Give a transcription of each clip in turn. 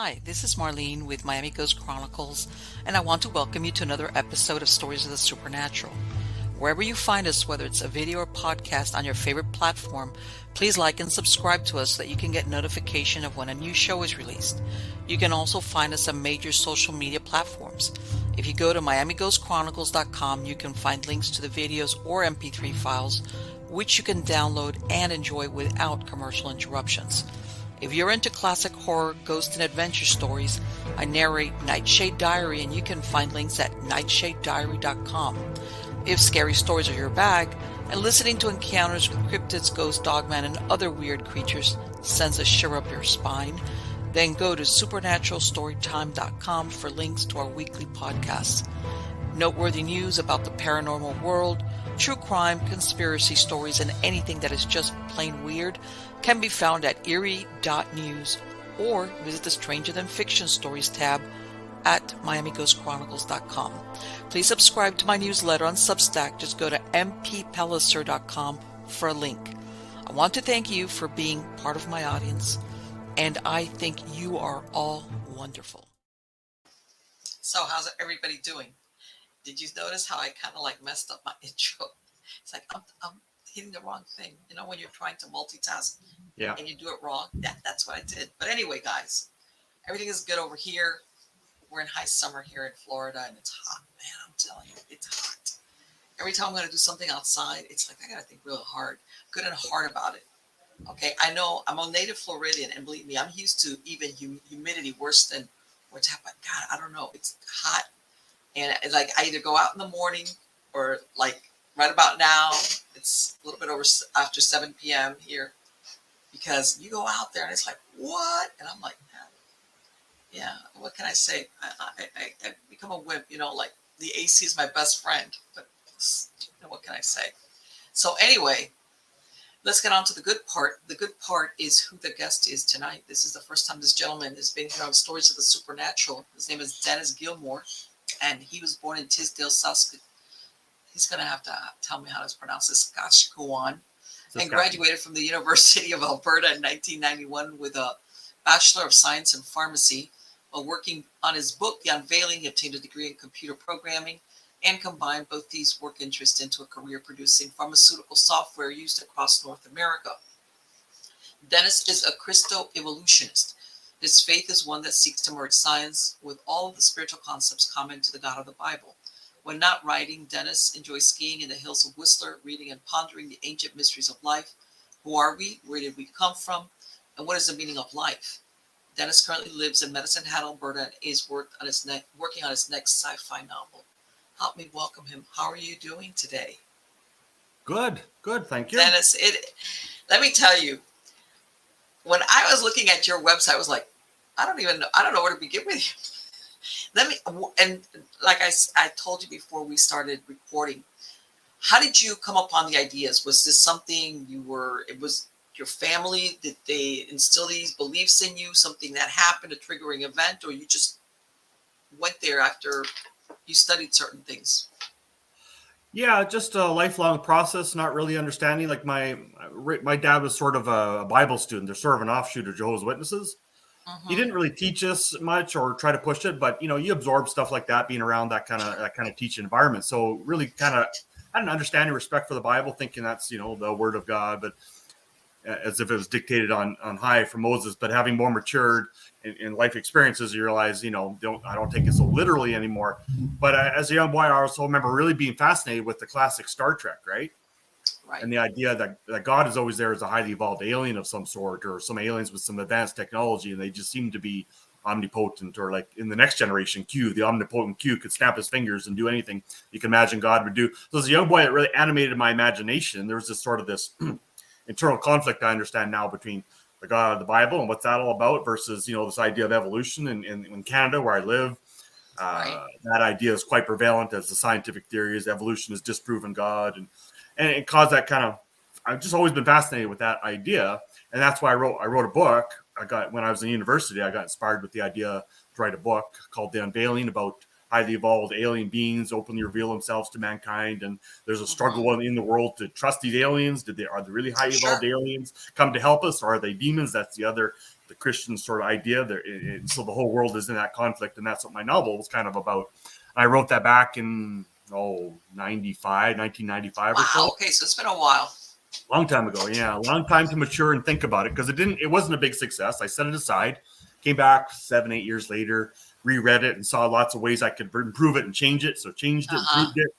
Hi, this is Marlene with Miami Ghost Chronicles, and I want to welcome you to another episode of Stories of the Supernatural. Wherever you find us, whether it's a video or podcast on your favorite platform, please like and subscribe to us so that you can get notification of when a new show is released. You can also find us on major social media platforms. If you go to miamighostchronicles.com, you can find links to the videos or MP3 files, which you can download and enjoy without commercial interruptions. If you're into classic horror, ghost, and adventure stories, I narrate Nightshade Diary, and you can find links at nightshadediary.com. If scary stories are your bag, and listening to encounters with cryptids, ghosts, dogmen, and other weird creatures sends a shiver up your spine, then go to supernaturalstorytime.com for links to our weekly podcasts. Noteworthy news about the paranormal world, true crime, conspiracy stories, and anything that is just plain weird can be found at eerie.news or visit the Stranger Than Fiction Stories tab at miamighostchronicles.com. Please subscribe to my newsletter on Substack. Just go to mppellicer.com for a link. I want to thank you for being part of my audience, and I think you are all wonderful. So how's everybody doing? Did you notice how I kind of messed up my intro? It's like I'm hitting the wrong thing. You know, when you're trying to multitask and you do it wrong? That's what I did. But anyway, guys, everything is good over here. We're in high summer here in Florida, and it's hot, man. I'm telling you, it's hot. Every time I'm going to do something outside, it's like I got to think real hard, good and hard about it. Okay, I know I'm a native Floridian, and believe me, I'm used to even humidity worse than what's happening. God, I don't know. It's hot. And it's like I either go out in the morning or like right about now, it's a little bit over after 7 p.m. here, because you go out there and it's like, what? And I'm like, yeah, what can I say? I become a wimp, you know, like the AC is my best friend, but you know, what can I say? So anyway, let's get on to the good part. The good part is who the guest is tonight. This is the first time this gentleman has been here on Stories of the Supernatural. His name is Dennis Gilmour, and he was born in Tisdale, Saskatchewan. He's going to have to tell me how to pronounce this, Saskatchewan, and graduated from the University of Alberta in 1991 with a Bachelor of Science in Pharmacy. While working on his book, The Unveiling, he obtained a degree in computer programming and combined both these work interests into a career producing pharmaceutical software used across North America. Dennis is a Christoevolutionist. His faith is one that seeks to merge science with all of the spiritual concepts common to the God of the Bible. When not writing, Dennis enjoys skiing in the hills of Whistler, reading and pondering the ancient mysteries of life. Who are we? Where did we come from? And what is the meaning of life? Dennis currently lives in Medicine Hat, Alberta, and is working on his next sci-fi novel. Help me welcome him. How are you doing today? Good, thank you. Dennis, let me tell you, when I was looking at your website, I was like, I don't know where to begin with you. And like I told you before we started recording, how did you come upon the ideas? Was this something it was your family? Did they instill these beliefs in you? Something that happened, a triggering event, or you just went there after you studied certain things? Yeah, just a lifelong process, not really understanding. Like my dad was sort of a Bible student. They're sort of an offshoot of Jehovah's Witnesses. He didn't really teach us much or try to push it, but you absorb stuff like that being around that kind of teaching environment. So really kind of had an understanding, respect for the Bible, thinking that's the Word of God, but as if it was dictated on high from Moses. But having more matured in life experiences, you realize I don't take it so literally anymore. But as a young boy, I also remember really being fascinated with the classic Star Trek, right? And the idea that God is always there as a highly evolved alien of some sort, or some aliens with some advanced technology, and they just seem to be omnipotent, or like in the Next Generation, Q, the omnipotent Q could snap his fingers and do anything you can imagine God would do. So as a young boy, it really animated my imagination. There was this sort of this internal conflict I understand now between the God of the Bible and what's that all about versus, this idea of evolution. And in Canada, where I live, that idea is quite prevalent as the scientific theory is evolution has disproven God. And it caused that kind of, I've just always been fascinated with that idea. And that's why I wrote a book. When I was in university, I got inspired with the idea to write a book called The Unveiling about highly evolved alien beings openly reveal themselves to mankind. And there's a struggle in the world to trust these aliens. Are they really high evolved aliens come to help us, or are they demons? That's the Christian sort of idea there. So the whole world is in that conflict, and that's what my novel was kind of about. I wrote that back in 1995 wow, or so. Okay, so it's been a while. Long time ago, yeah. A long time to mature and think about it, because it wasn't a big success. I set it aside, came back 7-8 years later, reread it, and saw lots of ways I could improve it and change it. So changed it, improved it.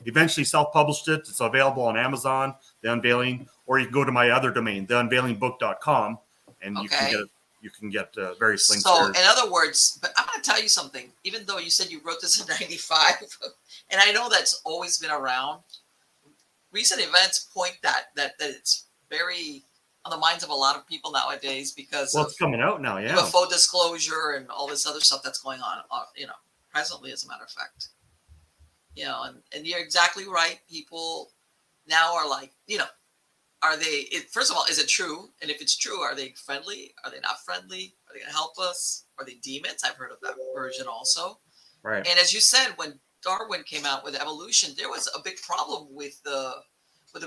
Eventually self-published it. It's available on Amazon, The Unveiling, or you can go to my other domain, theunveilingbook.com, and you can get various links. So, in other words, but I'm going to tell you something. Even though you said you wrote this in '95, and I know that's always been around, recent events point that it's very on the minds of a lot of people nowadays because it's coming out now, yeah. UFO disclosure and all this other stuff that's going on, presently, as a matter of fact. And you're exactly right. People now are like, are they, first of all, is it true? And if it's true, are they friendly? Are they not friendly? Are they going to help us? Are they demons? I've heard of that version also. Right. And as you said, when Darwin came out with evolution, there was a big problem with the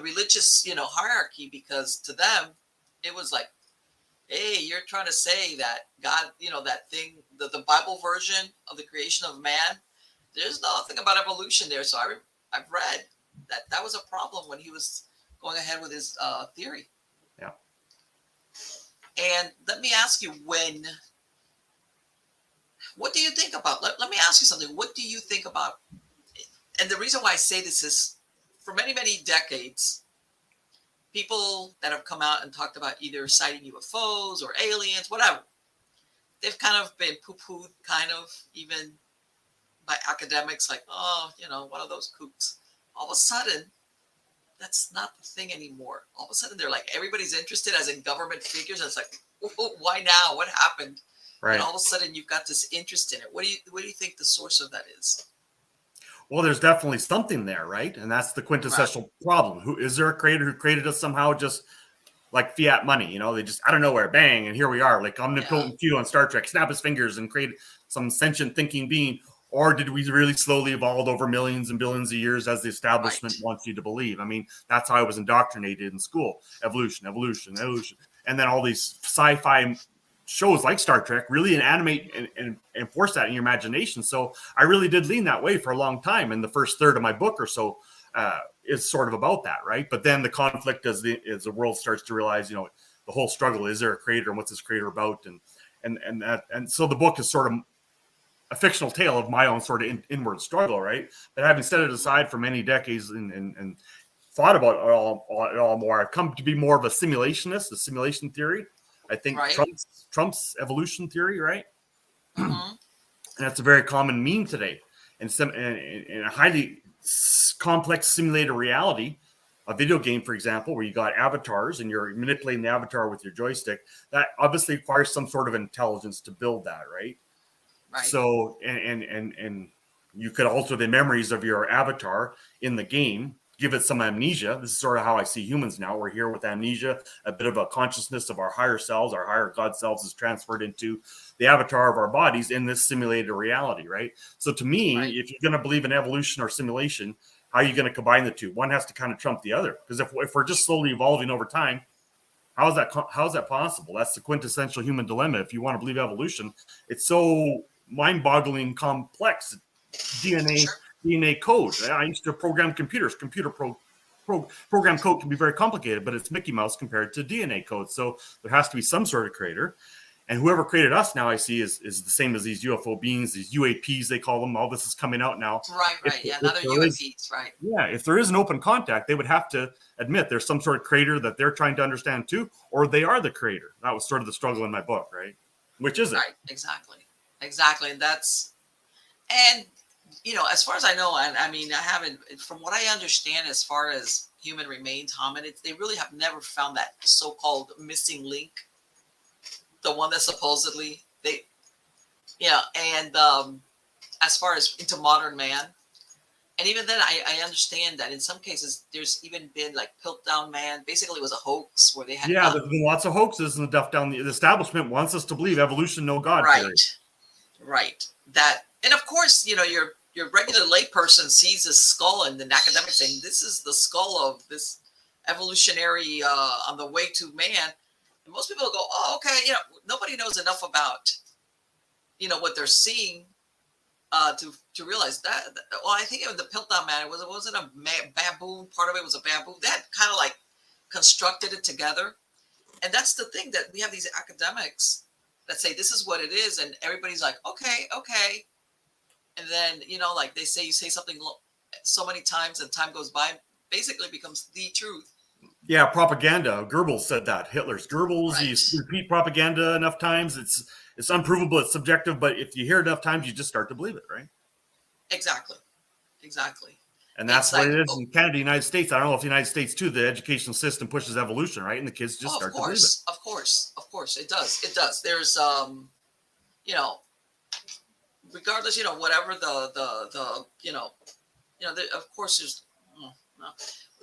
religious, hierarchy, because to them, it was like, hey, you're trying to say that God, that thing, the Bible version of the creation of man, there's nothing about evolution there. So I've read that was a problem when he was going ahead with his theory. Yeah. And let me ask you, what do you think about, let me ask you something. What do you think about, and the reason why I say this is for many, many decades, people that have come out and talked about either sighting UFOs or aliens, whatever, they've kind of been poo-pooed, kind of, even by academics, like, one of those kooks. All of a sudden, that's not the thing anymore. All of a sudden, they're like, everybody's interested, as in government figures. And it's like, why now? What happened? Right. And all of a sudden, you've got this interest in it. What do you think the source of that is? Well, there's definitely something there, right? And that's the quintessential problem. Who is there a creator who created us somehow, just like fiat money? They just out of nowhere, bang, and here we are, like omnipotent Q on Star Trek, snap his fingers and create some sentient thinking being. Or did we really slowly evolve over millions and billions of years, as the establishment wants you to believe? I mean, that's how I was indoctrinated in school. Evolution. And then all these sci-fi shows like Star Trek really animate and enforce that in your imagination. So I really did lean that way for a long time. And the first third of my book or so is sort of about that, right? But then the conflict as the world starts to realize, the whole struggle, is there a creator and what's this creator about? And so the book is sort of a fictional tale of my own sort of inward struggle, right? But having set it aside for many decades and thought about it all more, I've come to be more of a simulationist, a simulation theory. I think Trump's evolution theory, right? Mm-hmm. And that's a very common meme today. In a highly complex simulated reality, a video game, for example, where you got avatars and you're manipulating the avatar with your joystick, that obviously requires some sort of intelligence to build that, right? Right. So, and you could alter the memories of your avatar in the game, give it some amnesia. This is sort of how I see humans now. We're here with amnesia, a bit of a consciousness of our higher selves, our higher God selves is transferred into the avatar of our bodies in this simulated reality, right? So to me, if you're going to believe in evolution or simulation, how are you going to combine the two? One has to kind of trump the other. Because if we're just slowly evolving over time, how is that possible? That's the quintessential human dilemma. If you want to believe evolution, it's so mind-boggling complex. DNA code. I used to program computers. Program code can be very complicated, but it's Mickey Mouse compared to DNA code. So there has to be some sort of creator. And whoever created us now, I see, is the same as these UFO beings, these UAPs, they call them. All this is coming out now. Right. Another UAPs, right. Yeah, if there is an open contact, they would have to admit there's some sort of creator that they're trying to understand too, or they are the creator. That was sort of the struggle in my book, right? Which is it? Right, exactly. And as far as I know, and I mean, I haven't, from what I understand, as far as human remains, hominids, they really have never found that so-called missing link, the one that supposedly and as far as into modern man, and even then, I understand that in some cases, there's even been like Piltdown Man. Basically, it was a hoax where they had there's been lots of hoaxes and stuff down the establishment wants us to believe evolution, no God. Right. That, and of course, your regular layperson sees this skull and an academic saying this is the skull of this evolutionary on the way to man. And most people go, oh, okay, you know, nobody knows enough about, you know, what they're seeing to realize that. Well, I think it was the Piltdown Man. It wasn't a baboon. Part of it was a baboon. They had kind of like constructed it together. And that's the thing, that we have these academics that say this is what it is, and everybody's like, okay. And then, you know, like they say, you say something so many times and time goes by, basically becomes the truth. Yeah, propaganda. Goebbels said that. Hitler's Goebbels. Right. You repeat propaganda enough times, it's unprovable, it's subjective, but if you hear it enough times, you just start to believe it, right? Exactly. And that's what it is in Canada, United States. I don't know if the United States too, the educational system pushes evolution, right? And the kids just start to believe it. Of course. It does. There's, you know, regardless, you know, whatever the you know, of course there's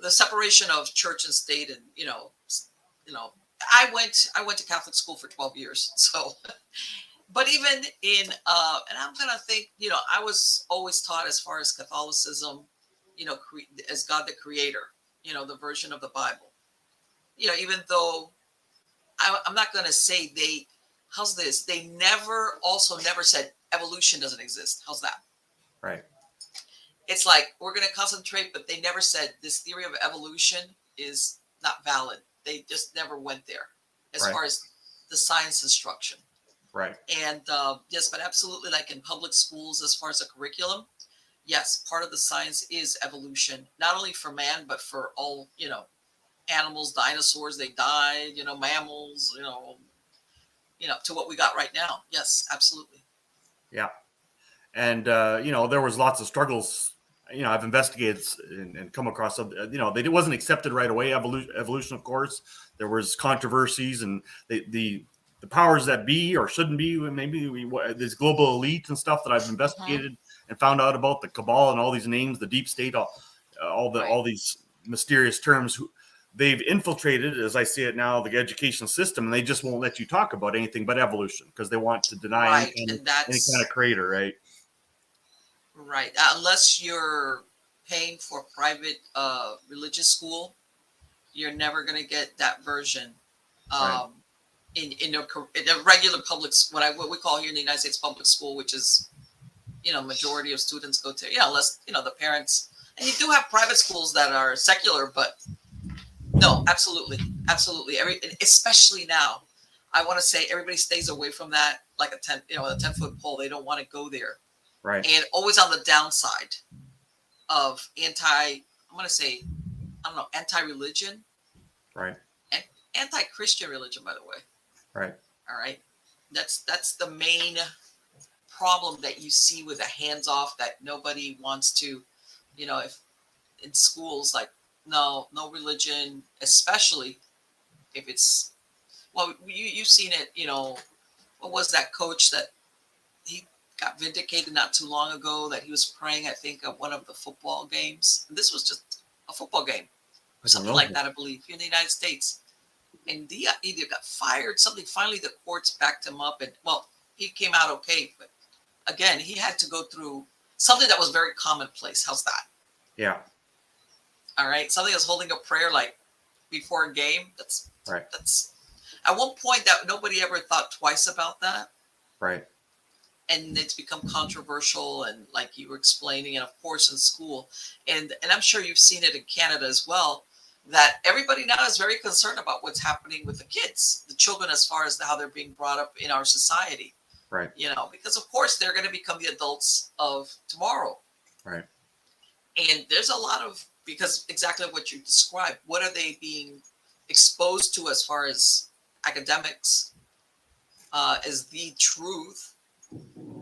the separation of church and state, and, you know, I went to Catholic school for 12 years. So, but even in, and I'm going to think, you know, I was always taught as far as Catholicism, you know, as God the creator, you know, the version of the Bible, you know, even though I'm not going to say they never said evolution doesn't exist. How's that? Right. It's like, we're going to concentrate, but they never said this theory of evolution is not valid. They just never went there as far as the science instruction. Right. And yes, but absolutely, like in public schools, as far as the curriculum, yes, part of the science is evolution, not only for man, but for all, you know, animals, dinosaurs, they died, you know, mammals, you know, to what we got right now. Yes, absolutely. Yeah. And, you know, there was lots of struggles. You know, I've investigated and come across some, you know, it wasn't accepted right away. Evolution, of course, there was controversies, and the powers that be or shouldn't be, maybe this global elite and stuff that I've investigated and found out about, the cabal and all these names, the deep state, all these mysterious terms. They've infiltrated, as I see it now, the education system, and they just won't let you talk about anything but evolution because they want to deny any kind of creator, right? Right. Unless you're paying for private religious school, you're never going to get that version. In a regular public, what we call here in the United States public school, which is, you know, majority of students go to, unless, you know, the parents, and you do have private schools that are secular, but no, absolutely. Especially now, I want to say everybody stays away from that, like a 10-foot pole. They don't want to go there. Right. And always on the downside of anti-religion. Right. And anti-Christian religion, by the way. Right. All right. That's the main problem that you see with the hands-off, that nobody wants to, you know, if in schools, like, no religion, especially if it's, well, you've seen it, you know, what was that coach that he got vindicated not too long ago, that he was praying, I think, at one of the football games. And this was just a football game, something like that, I believe, in the United States. And he either got fired, something. Finally, the courts backed him up, and, well, he came out okay. But again, he had to go through something that was very commonplace. How's that? Yeah. All right. Something that's holding a prayer like before a game. That's right. That's at one point that nobody ever thought twice about that. Right. And it's become controversial, and like you were explaining, and of course in school, and I'm sure you've seen it in Canada as well, that everybody now is very concerned about what's happening with the kids, the children, as far as how they're being brought up in our society. Right. You know, because of course they're going to become the adults of tomorrow. Right. And there's a lot of, because exactly what you described, what are they being exposed to as far as academics, as the truth,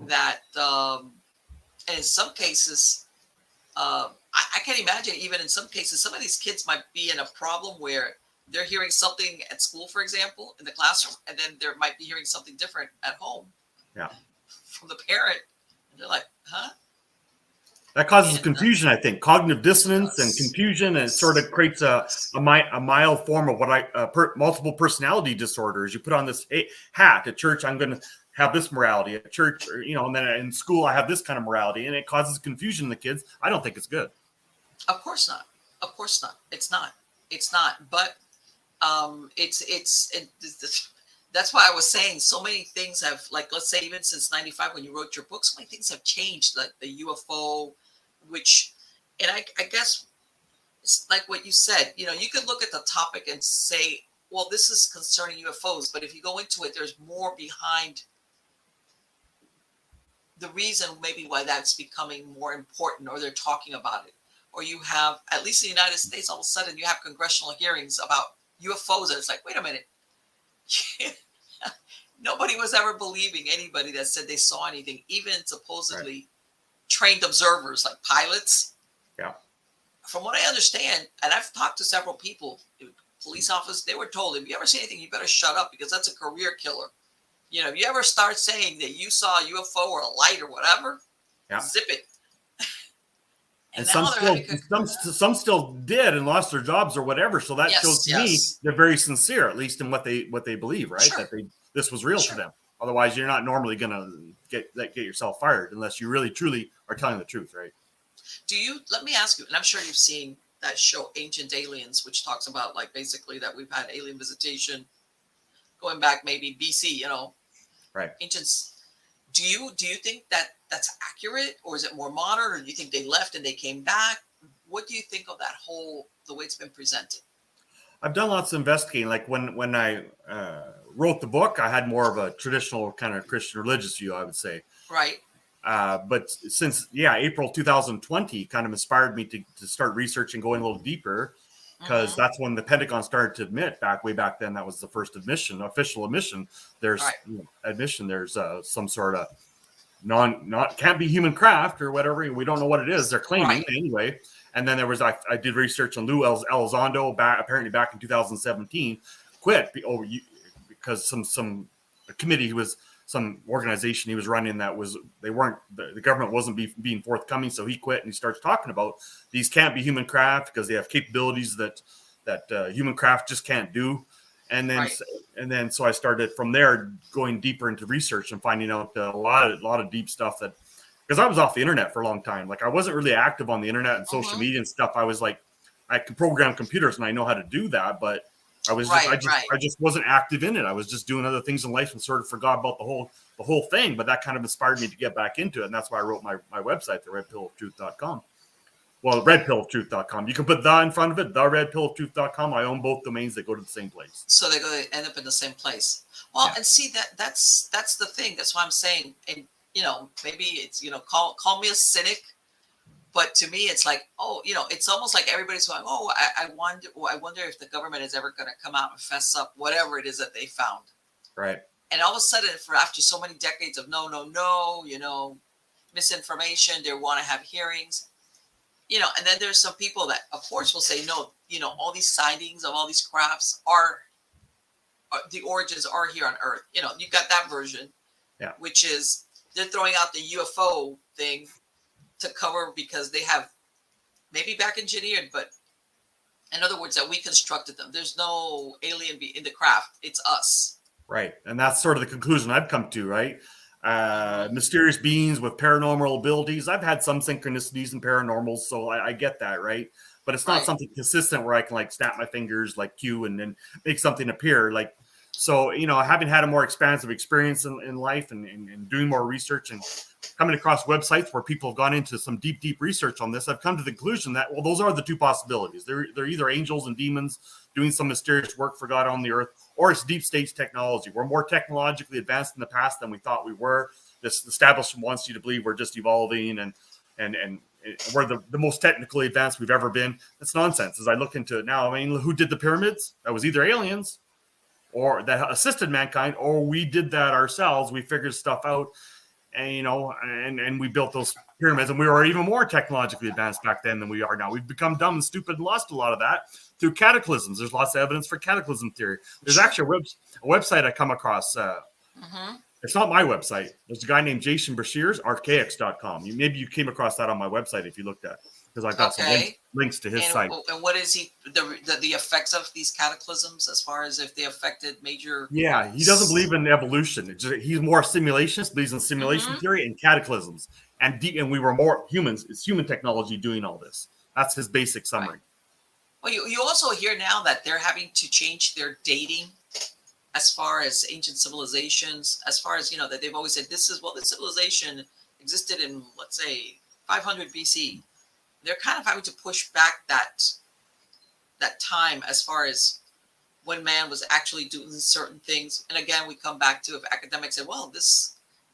that and in some cases, I can imagine, even in some cases, some of these kids might be in a problem where they're hearing something at school, for example, in the classroom, and then they might be hearing something different at home. Yeah. From the parent. And they're like, huh? That causes confusion, I think, cognitive dissonance and confusion, and it sort of creates a mild form of what multiple personality disorders. You put on this hat at church, I'm going to have this morality at church, or, you know, and then in school I have this kind of morality, and it causes confusion in the kids. I don't think it's good. Of course not. Of course not. It's not. But That's why I was saying so many things have, like, let's say even since 95 when you wrote your book, so many things have changed, like the UFO, which, and I guess it's like what you said, you know, you could look at the topic and say, well, this is concerning UFOs, but if you go into it, there's more behind the reason maybe why that's becoming more important, or they're talking about it. Or you have, at least in the United States, all of a sudden you have congressional hearings about UFOs, and it's like, wait a minute. Nobody was ever believing anybody that said they saw anything, even supposedly trained observers like pilots. Yeah. From what I understand, and I've talked to several people, police officers, they were told, if you ever see anything, you better shut up because that's a career killer. You know, if you ever start saying that you saw a UFO or a light or whatever, zip it. And some still did and lost their jobs or whatever. So that shows to me they're very sincere, at least in what they believe, right? Sure. That this was real to them. Otherwise, you're not normally going to get yourself fired unless you really truly are telling the truth, right? Let me ask you, and I'm sure you've seen that show Ancient Aliens, which talks about, like, basically that we've had alien visitation going back maybe BC, you know, right? Ancients. Do you think that that's accurate, or is it more modern, or do you think they left and they came back? What do you think of that whole, the way it's been presented? I've done lots of investigating. Like when I wrote the book, I had more of a traditional kind of Christian religious view, I would say. Right. But since, April 2020 kind of inspired me to start researching, going a little deeper, because that's when the Pentagon started to admit way back then, that was the first official admission. There's admission. There's some sort of can't be human craft or whatever. We don't know what it is. They're claiming anyway. And then there was, I did research on Lou Elizondo apparently back in 2017, quit because some committee some organization he was running the government wasn't being forthcoming. So he quit and he starts talking about these can't be human craft because they have capabilities that human craft just can't do. And then so I started from there going deeper into research and finding out a lot of deep stuff because I was off the internet for a long time. Like I wasn't really active on the internet and social media and stuff. I was like, I could program computers and I know how to do that, but I just wasn't active in it. I was just doing other things in life and sort of forgot about the whole thing. But that kind of inspired me to get back into it. And that's why I wrote my website, theredpillaftruth.com. Well, redpillaftruth.com. You can put the in front of it, theredpillaftruth.com. I own both domains that go to the same place. So they end up in the same place. Well, and see that's the thing. That's why I'm saying, and maybe it's, call me a cynic, but to me it's like, it's almost like everybody's going, I wonder if the government is ever going to come out and fess up whatever it is that they found. Right. And all of a sudden, after so many decades of no, misinformation, they want to have hearings. And then there's some people that, of course, will say, no, all these sightings of all these crafts are the origins are here on Earth. You got that version, which is they're throwing out the UFO thing to cover because they have maybe back engineered, but in other words, that we constructed them. There's no alien in the craft. It's us. Right. And that's sort of the conclusion I've come to, right? Mysterious beings with paranormal abilities. I've had some synchronicities and paranormals, so I get that, right? But it's not something consistent where I can like snap my fingers like Q and then make something appear. Like, so, having had a more expansive experience in life and doing more research and coming across websites where people have gone into some deep research on this, I've come to the conclusion that, well, those are the two possibilities. They're either angels and demons doing some mysterious work for God on the earth, or it's deep state technology. We're more technologically advanced in the past than we thought we were. This establishment wants you to believe we're just evolving and we're the most technically advanced we've ever been. That's nonsense. As I look into it now, I mean, who did the pyramids? That was either aliens or that assisted mankind, or we did that ourselves. We figured stuff out, and and we built those pyramids, and we were even more technologically advanced back then than we are now. We've become dumb and stupid and lost a lot of that through cataclysms. There's lots of evidence for cataclysm theory. There's actually a website I come across. It's not my website. There's a guy named Jason Brashears, archaics.com. Maybe you came across that on my website if you looked at it, because I've got some links to his site. And what is the effects of these cataclysms as far as if they affected major? Yeah, he doesn't believe in evolution. He's more simulationist, believes in simulation theory and cataclysms. And we were more humans. It's human technology doing all this. That's his basic summary. Well, you also hear now that they're having to change their dating as far as ancient civilizations, as far as, that they've always said this civilization existed in, let's say, 500 BC. They're kind of having to push back that time as far as when man was actually doing certain things. And again, we come back to if academics say, well,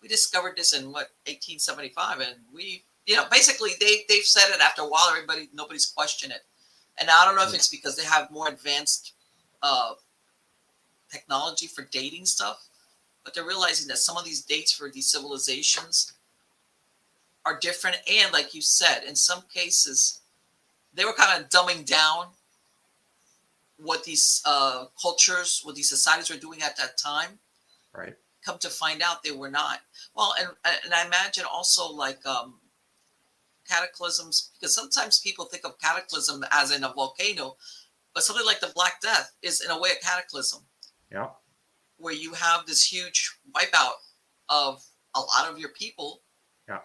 we discovered this in 1875, and we, basically they've said it after a while. Nobody's questioned it. And I don't know if it's because they have more advanced technology for dating stuff, but they're realizing that some of these dates for these civilizations are different. And like you said, in some cases, they were kind of dumbing down what these cultures, what these societies were doing at that time. Right. Come to find out, they were not. Well, and I imagine also like cataclysms, because sometimes people think of cataclysm as in a volcano, but something like the Black Death is in a way a cataclysm. Yeah. Where you have this huge wipeout of a lot of your people. Yeah.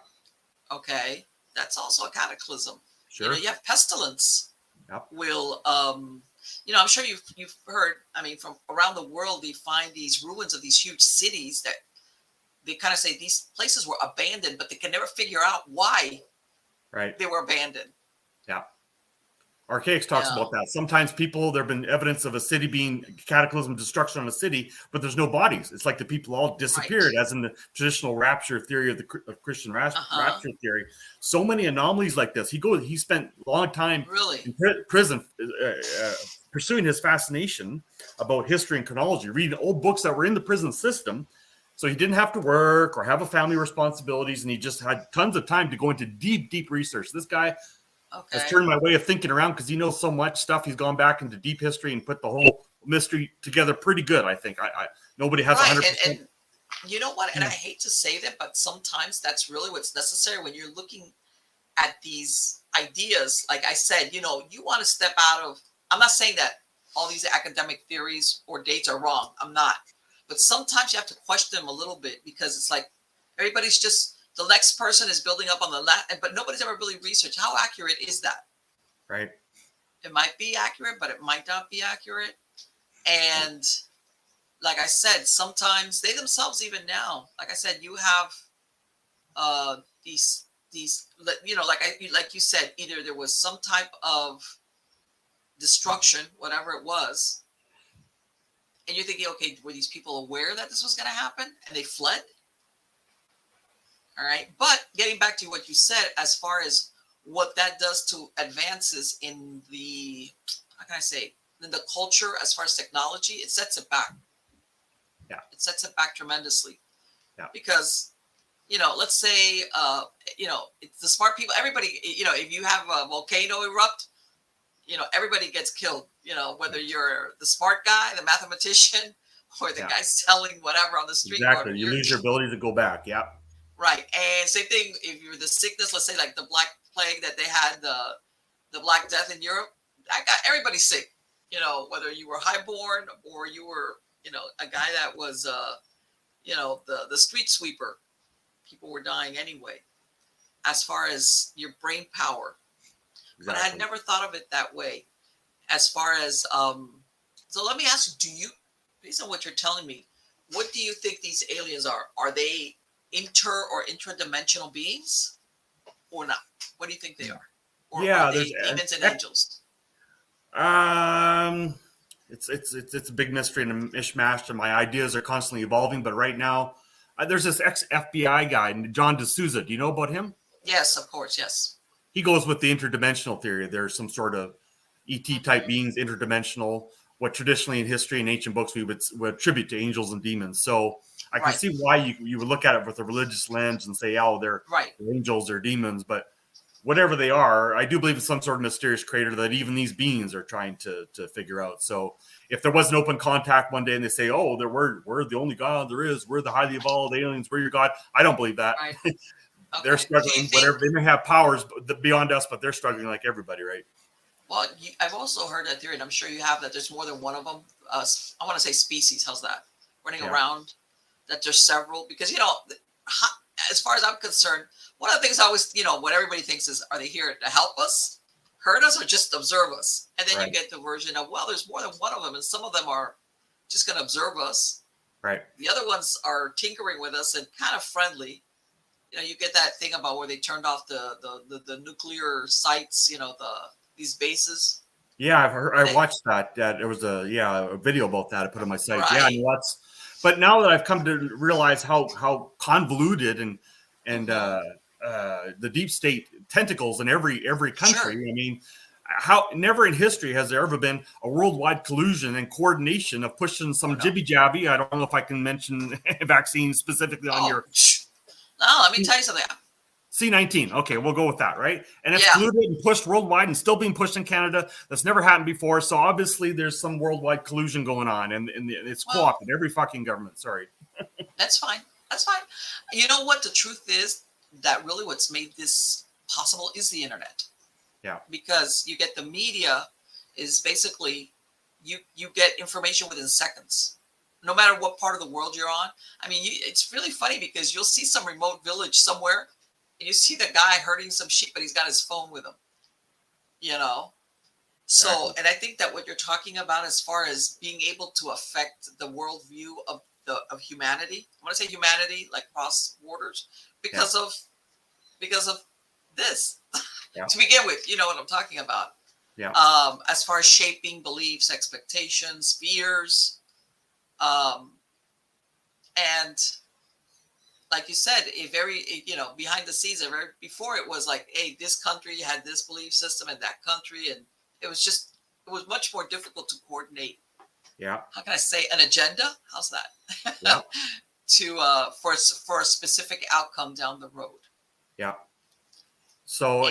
Okay. That's also a cataclysm. Sure. You have pestilence. Yep. Will, I'm sure you've heard, from around the world, they find these ruins of these huge cities that they kind of say these places were abandoned, but they can never figure out why they were abandoned. Yeah. Archaics talks about that. Sometimes there have been evidence of a city being cataclysm, destruction on a city, but there's no bodies. It's like the people all disappeared, as in the traditional rapture theory of the Christian rapture theory. So many anomalies like this. He spent a long time in prison pursuing his fascination about history and chronology, reading old books that were in the prison system. So he didn't have to work or have a family responsibilities, and he just had tons of time to go into deep, deep research. This guy has turned my way of thinking around because he knows so much stuff. He's gone back into deep history and put the whole mystery together pretty good, I think. Nobody has 100%. And you know what? And I hate to say that, but sometimes that's really what's necessary when you're looking at these ideas. Like I said, you want to step out of, I'm not saying that all these academic theories or dates are wrong. I'm not. But sometimes you have to question them a little bit, because it's like everybody's just, the next person is building up on the left, but nobody's ever really researched how accurate is that. Right. It might be accurate, but it might not be accurate. And like I said, sometimes they themselves, even now, like I said, you have these like you said, either there was some type of destruction, whatever it was, and you're thinking, okay, were these people aware that this was going to happen and they fled? All right. But getting back to what you said, as far as what that does to advances in the, how can I say, in the culture, as far as technology, it sets it back. Yeah. It sets it back tremendously. Yeah. Because, let's say, it's the smart people, everybody, if you have a volcano erupt, everybody gets killed, whether you're the smart guy, the mathematician, or the guy selling whatever on the street. Exactly. You lose your ability to go back. Yeah. Right. And same thing, if you're the sickness, let's say like the Black Plague that they had, the Black Death in Europe, that got everybody sick, whether you were highborn or you were, a guy that was, the street sweeper. People were dying anyway, as far as your brain power. Exactly. But I had never thought of it that way. As far as, so let me ask you, based on what you're telling me, what do you think these aliens are? Are they inter or intradimensional beings or not? What do you think they are? Or are they demons and angels? It's a big mystery and a mishmash, and my ideas are constantly evolving. But right now, there's this ex-FBI guy, John D'Souza. Do you know about him? Yes, of course. Yes. He goes with the interdimensional theory. There's some sort of ET type beings, interdimensional, what traditionally in history and ancient books we would attribute to angels and demons. So I can see why you would look at it with a religious lens and say, oh, they're angels or demons. But whatever they are, I do believe it's some sort of mysterious creator that even these beings are trying to figure out. So if there was an open contact one day and they say, oh, we're the only God there is, we're the highly evolved aliens, we're your God, I don't believe that. Right. Okay. They're struggling, whatever. They may have powers beyond us, but they're struggling like everybody, right? Well, I've also heard that theory, and I'm sure you have, that there's more than one of them. I want to say species. How's that? Running around, that there's several. Because, as far as I'm concerned, one of the things I always, what everybody thinks is, are they here to help us? hurt us or just observe us. And then Right. you get the version of, well, there's more than one of them, and some of them are just going to observe us. Right. The other ones are tinkering with us and kind of friendly. You get that thing about where they turned off the nuclear sites, these bases. Yeah, I watched that. There was a video about that I put on my site. Right. Yeah, and but now that I've come to realize how convoluted and the deep state tentacles in every country. Sure. I mean, how never in history has there ever been a worldwide collusion and coordination of pushing some jibby jabby. I don't know if I can mention vaccines specifically on your. No, let me tell you something. C-19. Okay, we'll go with that, right? And it's polluted and pushed worldwide and still being pushed in Canada. That's never happened before. So obviously there's some worldwide collusion going on, and it's co-opted. Every fucking government. Sorry. That's fine. That's fine. You know what the truth is? That really what's made this possible is the internet. Yeah. Because you get the media is basically you get information within seconds. No matter what part of the world you're on. I mean, it's really funny because you'll see some remote village somewhere. And you see the guy herding some sheep, but he's got his phone with him, So, exactly. And I think that what you're talking about as far as being able to affect the worldview of humanity, I want to say humanity, like cross borders, because of this. To begin with, you know what I'm talking about. Yeah. As far as shaping beliefs, expectations, fears, and like you said, behind the scenes, before it was like, hey, this country had this belief system and that country, and it was much more difficult to coordinate. Yeah. How can I say an agenda? How's that? Yeah. for a specific outcome down the road. Yeah. So,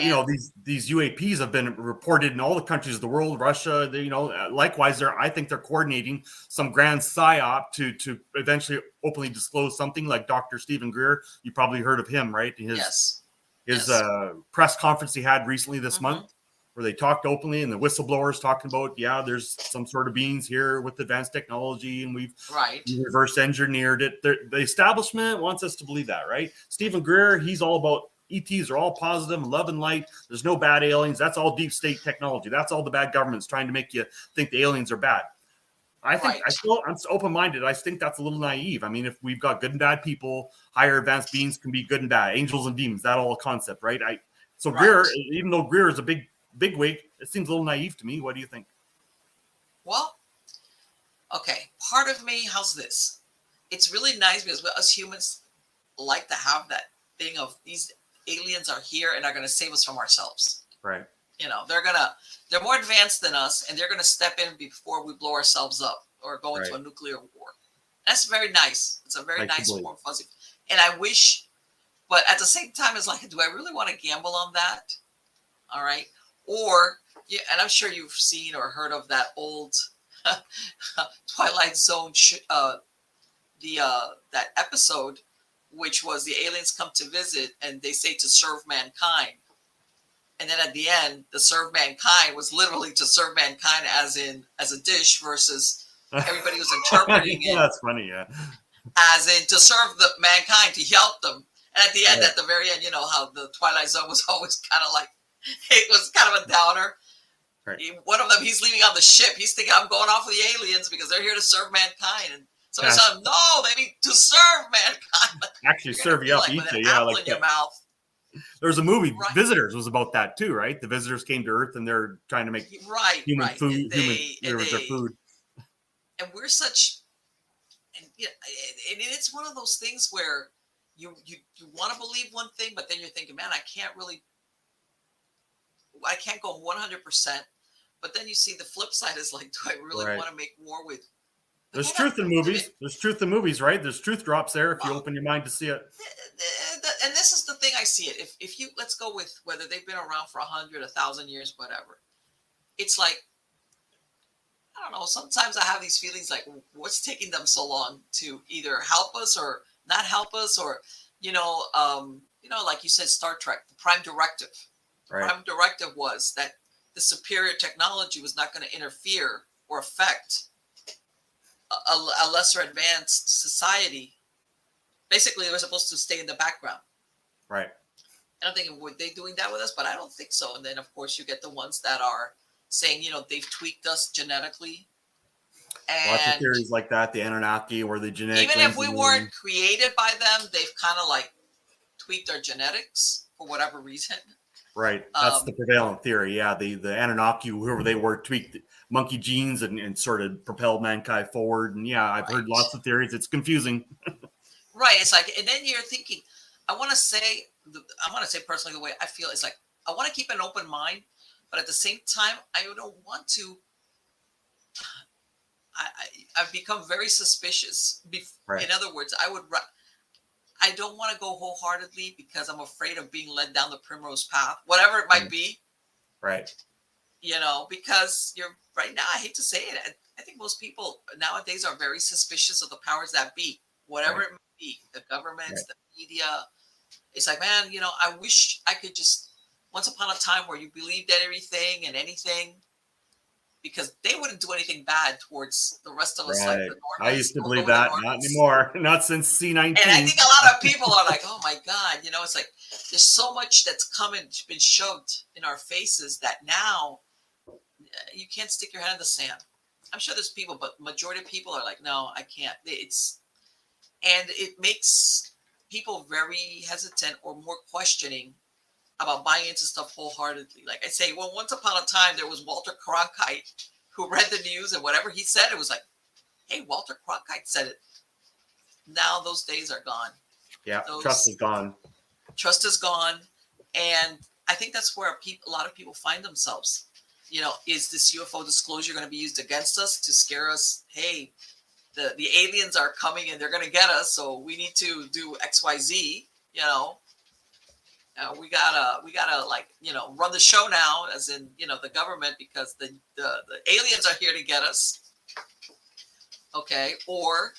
these UAPs have been reported in all the countries of the world, Russia, likewise, I think they're coordinating some grand psyop to eventually openly disclose something like Dr. Stephen Greer. You probably heard of him, right? His press conference he had recently this month where they talked openly and the whistleblowers talking about, there's some sort of beings here with advanced technology and we've reverse engineered it. The establishment wants us to believe that, right? Stephen Greer, he's all about ETs are all positive, love and light. There's no bad aliens. That's all deep state technology. That's all the bad governments trying to make you think the aliens are bad. I'm open-minded. I think that's a little naive. I mean, if we've got good and bad people, higher advanced beings can be good and bad. Angels and demons, that all concept, right? Greer, even though Greer is a big wig, it seems a little naive to me. What do you think? Well, okay. Part of me, how's this? It's really nice because us humans like to have that thing of these aliens are here and are going to save us from ourselves. Right. They're more advanced than us and they're going to step in before we blow ourselves up or go into a nuclear war. That's very nice. It's a very nice warm fuzzy. And I wish, but at the same time, it's like, do I really want to gamble on that? All right. Or, and I'm sure you've seen or heard of that old Twilight Zone, that episode, which was the aliens come to visit and they say to serve mankind. And then at the end, the serve mankind was literally to serve mankind as a dish versus everybody was interpreting it. That's funny, as in to serve the mankind, to help them. And at the end, at the very end, how the Twilight Zone was always kind of like, it was kind of a downer. Right. One of them, he's leaving on the ship. He's thinking, I'm going off with the aliens because they're here to serve mankind. And somebody said, no, they mean to serve mankind. Actually serve you up, eat you. Yeah, like in your mouth. There was a movie, Visitors, was about that too, right? The visitors came to Earth and they're trying to make human food. Their food. And we're such, and it's one of those things where you want to believe one thing, but then you're thinking, man, I can't go 100%. But then you see the flip side is like, do I really want to make war with? There's truth in movies. There's truth in movies, right? There's truth drops there if you open your mind to see it. And this is the thing I see it. If you, let's go with whether they've been around for 100, 1,000 years, whatever. It's like, I don't know. Sometimes I have these feelings like, what's taking them so long to either help us or not help us, or like you said, Star Trek, the Prime Directive. Right. Prime Directive was that the superior technology was not going to interfere or affect a lesser advanced society. Basically, they were supposed to stay in the background. Right. I don't think would they doing that with us, but I don't think so. And then of course you get the ones that are saying, they've tweaked us genetically. Lots of And theories like that, the Anunnaki or the genetic even if we weren't engineering. created by them, they've kind of like tweaked our genetics for whatever reason. Right. That's the prevalent theory. Yeah. The Anunnaki, whoever they were, tweaked monkey genes and sort of propelled mankind forward. And yeah, I've heard lots of theories. It's confusing. Right. It's like, and then you're thinking, I want to say personally, the way I feel is like, I want to keep an open mind, but at the same time, I don't want to. I've become very suspicious. Right. In other words, I don't want to go wholeheartedly because I'm afraid of being led down the primrose path, whatever it might be. Right. Because you're right now, I hate to say it. I think most people nowadays are very suspicious of the powers that be, whatever it may be, the governments, the media. It's like, man, I wish I could just, once upon a time where you believed in everything and anything, because they wouldn't do anything bad towards the rest of us. Like the I used to believe that. Not anymore. Not since C-19. And I think a lot of people are like, oh my God, it's like there's so much that's been shoved in our faces that now you can't stick your head in the sand. I'm sure there's people, but majority of people are like, no, I can't. And it makes people very hesitant or more questioning about buying into stuff wholeheartedly. Like I say, well, once upon a time, there was Walter Cronkite who read the news, and whatever he said, it was like, hey, Walter Cronkite said it. Now those days are gone. Yeah, trust is gone. Trust is gone. And I think that's where a lot of people find themselves. Is this UFO disclosure going to be used against us to scare us? Hey, the aliens are coming and they're going to get us, so we need to do XYZ, we gotta like, run the show now, as in, the government, because the aliens are here to get us. Okay. Or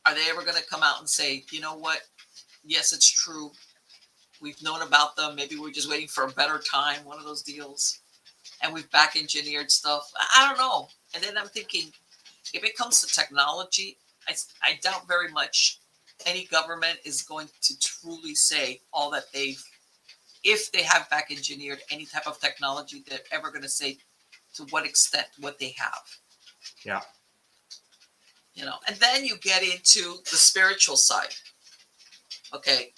are they ever going to come out and say, you know what? Yes, it's true. We've known about them. Maybe we're just waiting for a better time. One of those deals. And we've back engineered stuff. I don't know. And then I'm thinking, if it comes to technology, I doubt very much any government is going to truly say all that if they have back engineered any type of technology, they're ever going to say to what extent what they have. Yeah. And then you get into the spiritual side. Okay.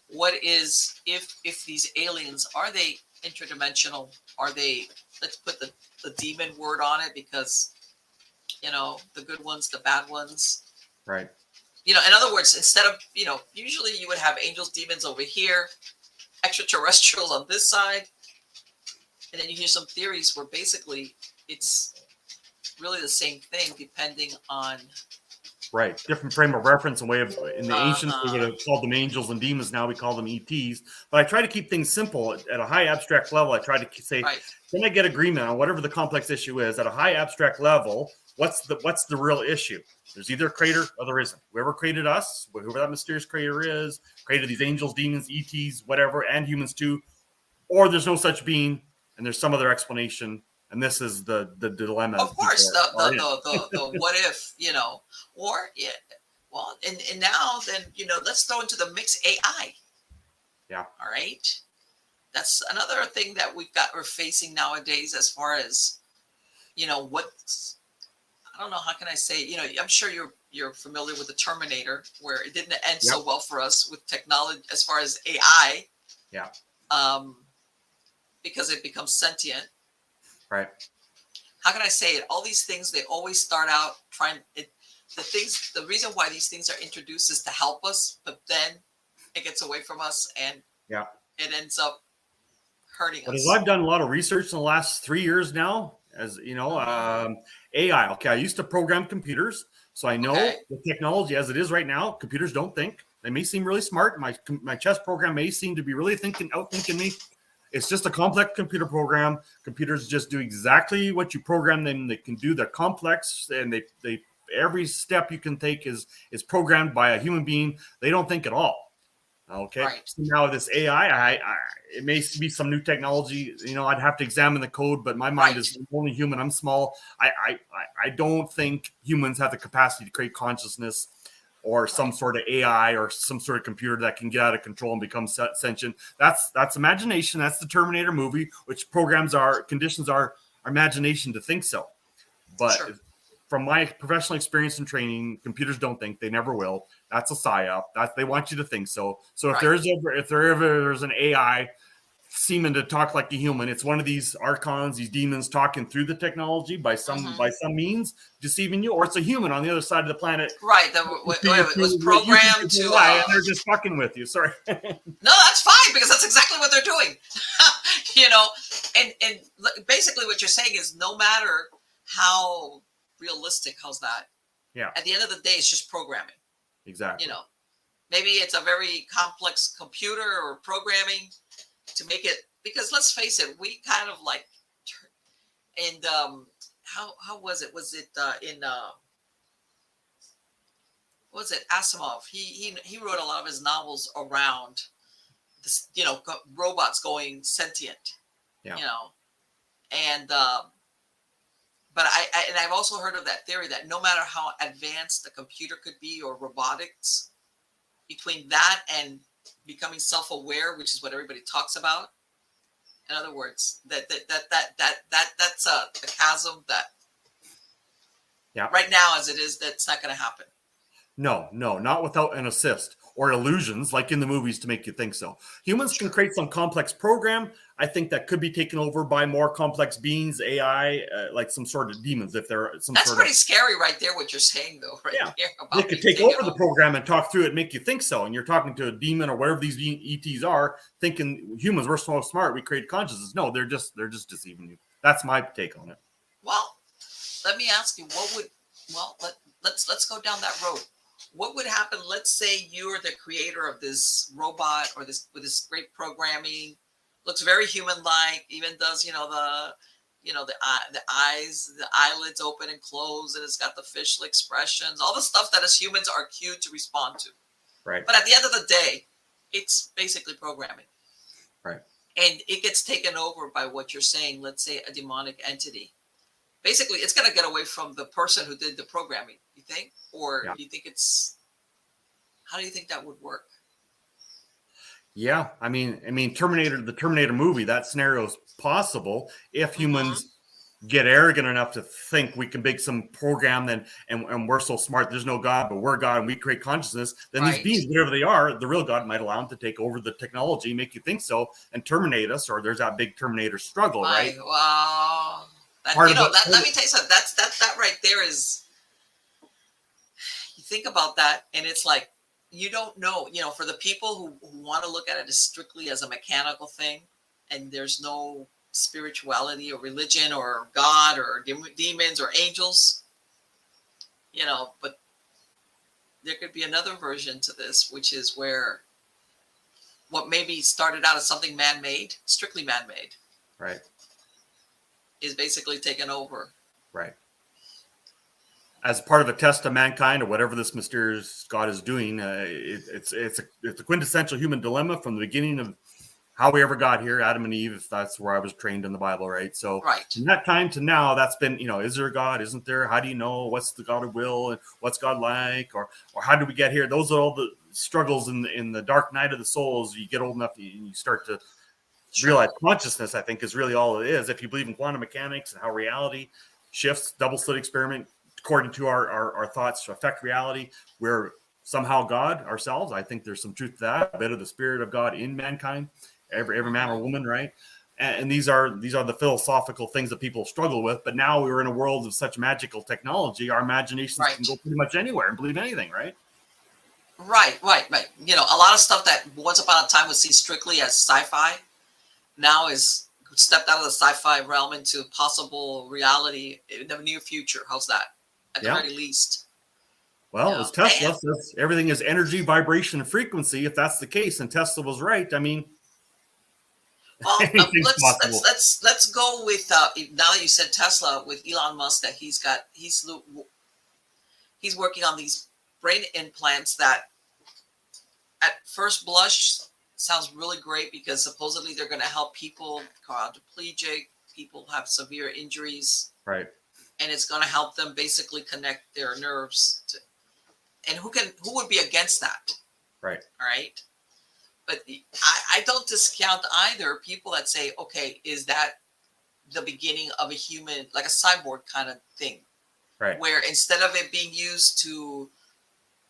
What is, if these aliens, are they interdimensional? Are they, let's put the demon word on it, because, the good ones, the bad ones. Right. In other words, instead of, usually you would have angels, demons over here, extraterrestrials on this side. And then you hear some theories where basically it's really the same thing depending on. Right. Different frame of reference and way of, in the ancients, we would have called them angels and demons. Now we call them ETs. But I try to keep things simple at a high abstract level. I try to say, can I get agreement on whatever the complex issue is at a high abstract level? What's the real issue? There's either a creator or there isn't. Whoever created us, whoever that mysterious creator is, created these angels, demons, ETs, whatever, and humans too, or there's no such being, and there's some other explanation. And this is the dilemma. Of course, the what if, or well, and now then, let's throw into the mix AI. Yeah. All right. That's another thing that we're facing nowadays, as far as, I don't know, how can I say, I'm sure you're familiar with the Terminator, where it didn't end so well for us with technology as far as AI. Yeah. Because it becomes sentient. Right. How can I say it? All these things, they always start out the reason why these things are introduced is to help us, but then it gets away from us and it ends up hurting us. As I've done a lot of research in the last 3 years now, as you know, AI. Okay, I used to program computers, so I know the technology as it is right now. Computers don't think. They may seem really smart. My chess program may seem to be really outthinking me. It's just a complex computer program. Computers just do exactly what you program them. They can do. They're complex, and they every step you can take is programmed by a human being. They don't think at all. Okay. Right. So now this AI, it may be some new technology. I'd have to examine the code, but my mind is only human. I'm small. I don't think humans have the capacity to create consciousness. or some sort of AI or some sort of computer that can get out of control and become sentient. That's imagination. That's the Terminator movie, which conditions our imagination to think so. But from my professional experience and training, computers don't think, they never will. That's a psyop. They want you to think so. So if there's an AI seeming to talk like a human, it's one of these archons, these demons talking through the technology by some means, deceiving you, or it's a human on the other side of the planet. Right. It was programmed to and they're just fucking with you. Sorry. No, that's fine, because that's exactly what they're doing. And basically what you're saying is, no matter how realistic, how's that? Yeah. At the end of the day, it's just programming. Exactly. Maybe it's a very complex computer or programming to make it, because let's face it, we kind of like, and how was it? Was it in what was it? Asimov. He wrote a lot of his novels around this, robots going sentient. Yeah. And but I've also heard of that theory that no matter how advanced the computer could be, or robotics, between that and becoming self-aware, which is what everybody talks about. In other words, that's a chasm that, right now as it is, that's not going to happen. No, not without an assist or illusions like in the movies to make you think so. Humans can create some complex program. I think that could be taken over by more complex beings, AI, like some sort of demons. If they're some That's sort pretty scary right there, what you're saying, though. Right there about they could take over the program and talk through it and make you think so. And you're talking to a demon or whatever these ETs are, thinking humans, we're so smart, we create consciousness. No, they're just deceiving you. That's my take on it. Well, let me ask you, let's go down that road. What would happen? Let's say you're the creator of this robot, or with this great programming, looks very human-like, even does the eyes, the eyelids open and close, and it's got the facial expressions, all the stuff that as humans are cued to respond to. Right. But at the end of the day, it's basically programming. Right. And it gets taken over by what you're saying. Let's say a demonic entity. Basically, it's going to get away from the person who did the programming, you think? Or do you think how do you think that would work? Yeah, I mean, the Terminator movie, that scenario is possible if humans get arrogant enough to think we can make some program and we're so smart, there's no God, but we're God and we create consciousness. Then these beings, whatever they are, the real God might allow them to take over the technology, make you think so, and terminate us, or there's that big Terminator struggle, right? Wow. Let me tell you something. That right there is, you think about that, and it's like, you don't know, for the people who want to look at it as strictly as a mechanical thing, and there's no spirituality or religion or God or demons or angels, but there could be another version to this, which is where what maybe started out as something man-made, strictly man-made, right, is basically taken over. Right. As part of a test of mankind, or whatever this mysterious God is doing, it's a quintessential human dilemma from the beginning of how we ever got here, Adam and Eve, if that's where I was trained in the Bible, right? So from that time to now, that's been, is there a God? Isn't there? How do you know? What's the God of will? And what's God like? Or how did we get here? Those are all the struggles in the dark night of the soul. As you get old enough, you start to realize consciousness, I think, is really all it is. If you believe in quantum mechanics and how reality shifts, double slit experiment, according to our thoughts to affect reality, we're somehow God ourselves. I think there's some truth to that. A bit of the spirit of God in mankind, every man or woman, right? And these are the philosophical things that people struggle with. But now we're in a world of such magical technology, our imaginations can go pretty much anywhere and believe anything, right? Right. A lot of stuff that once upon a time was seen strictly as sci-fi now is stepped out of the sci-fi realm into possible reality in the near future. How's that? At the very least. Well, as Tesla says, everything is energy, vibration, and frequency. If that's the case, and Tesla was right, I mean, well, let's go with now that you said Tesla, with Elon Musk, that he's working on these brain implants that at first blush sounds really great, because supposedly they're going to help people quadriplegic, people have severe injuries, right? And it's going to help them basically connect their nerves And who would be against that? Right. All right. But I don't discount either people that say, okay, is that the beginning of a human, like a cyborg kind of thing? Right. Where instead of it being used to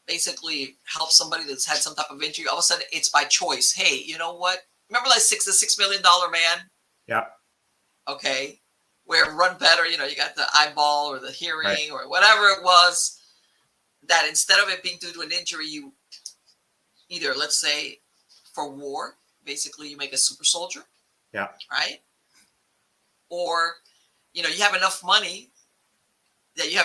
basically help somebody that's had some type of injury, all of a sudden it's by choice. Hey, you know what? Remember like the $6 million man? Yeah. Okay. Where Run Better, you got the eyeball or the hearing right. or whatever it was, that instead of it being due to an injury, you either, let's say, for war, basically you make a super soldier. Yeah. Right. Or, you have enough money that you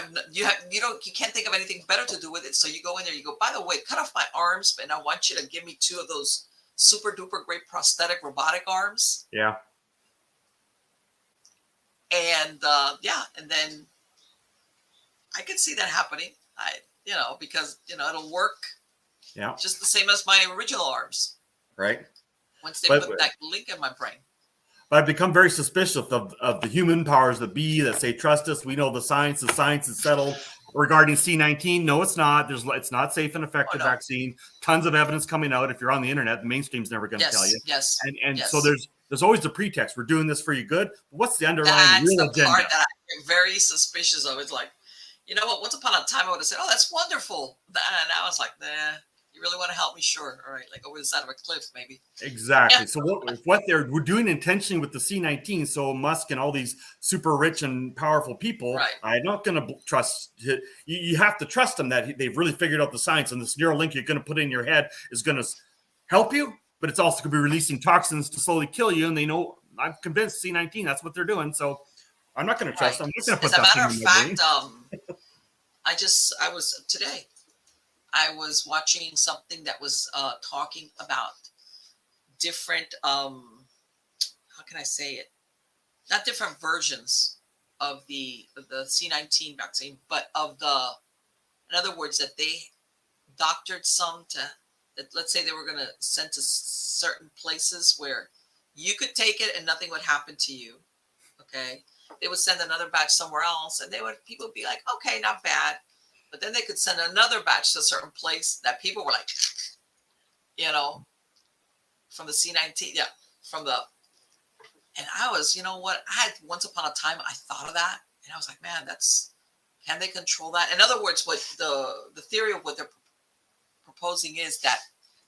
can't think of anything better to do with it. So you go in there, you go, by the way, cut off my arms, and I want you to give me 2 of those super duper great prosthetic robotic arms. Yeah. And and then I could see that happening. Because it'll work. Yeah. Just the same as my original arms. Right. Once they put that link in my brain. But I've become very suspicious of the human powers that be that say, trust us. We know the science is settled regarding C-19. No, it's not. It's not safe and effective vaccine. Tons of evidence coming out. If you're on the internet, the mainstream's never going to tell you. Yes. And so there's always the pretext. We're doing this for you good. But what's the underlying real agenda? That's the part that I'm very suspicious of. It's like, you know what? Once upon a time, I would have said, "Oh, that's wonderful." And now it's like, nah. You really want to help me? Sure. All right. Like over the side of a cliff, maybe. Exactly. Yeah. So what we're doing intentionally with the C-19, so Musk and all these super rich and powerful people, right. I'm not going to trust. You have to trust them that they've really figured out the science, and this neural link you're going to put in your head is going to help you, but it's also going to be releasing toxins to slowly kill you. And they know, I'm convinced C-19, that's what they're doing. So I'm not going to trust them. I'm just going to put that thing in my brain. As a matter of fact, I was today. I was watching something that was talking about different, how can I say it? Not different versions of the C-19 vaccine, but in other words, that they doctored some that let's say they were going to send to certain places where you could take it and nothing would happen to you. Okay. They would send another batch somewhere else and people would be like, okay, not bad. But then they could send another batch to a certain place that people were like, from the C-19, and I was, I had once upon a time, I thought of that, and I was like, man, can they control that? In other words, what the theory of what they're proposing is that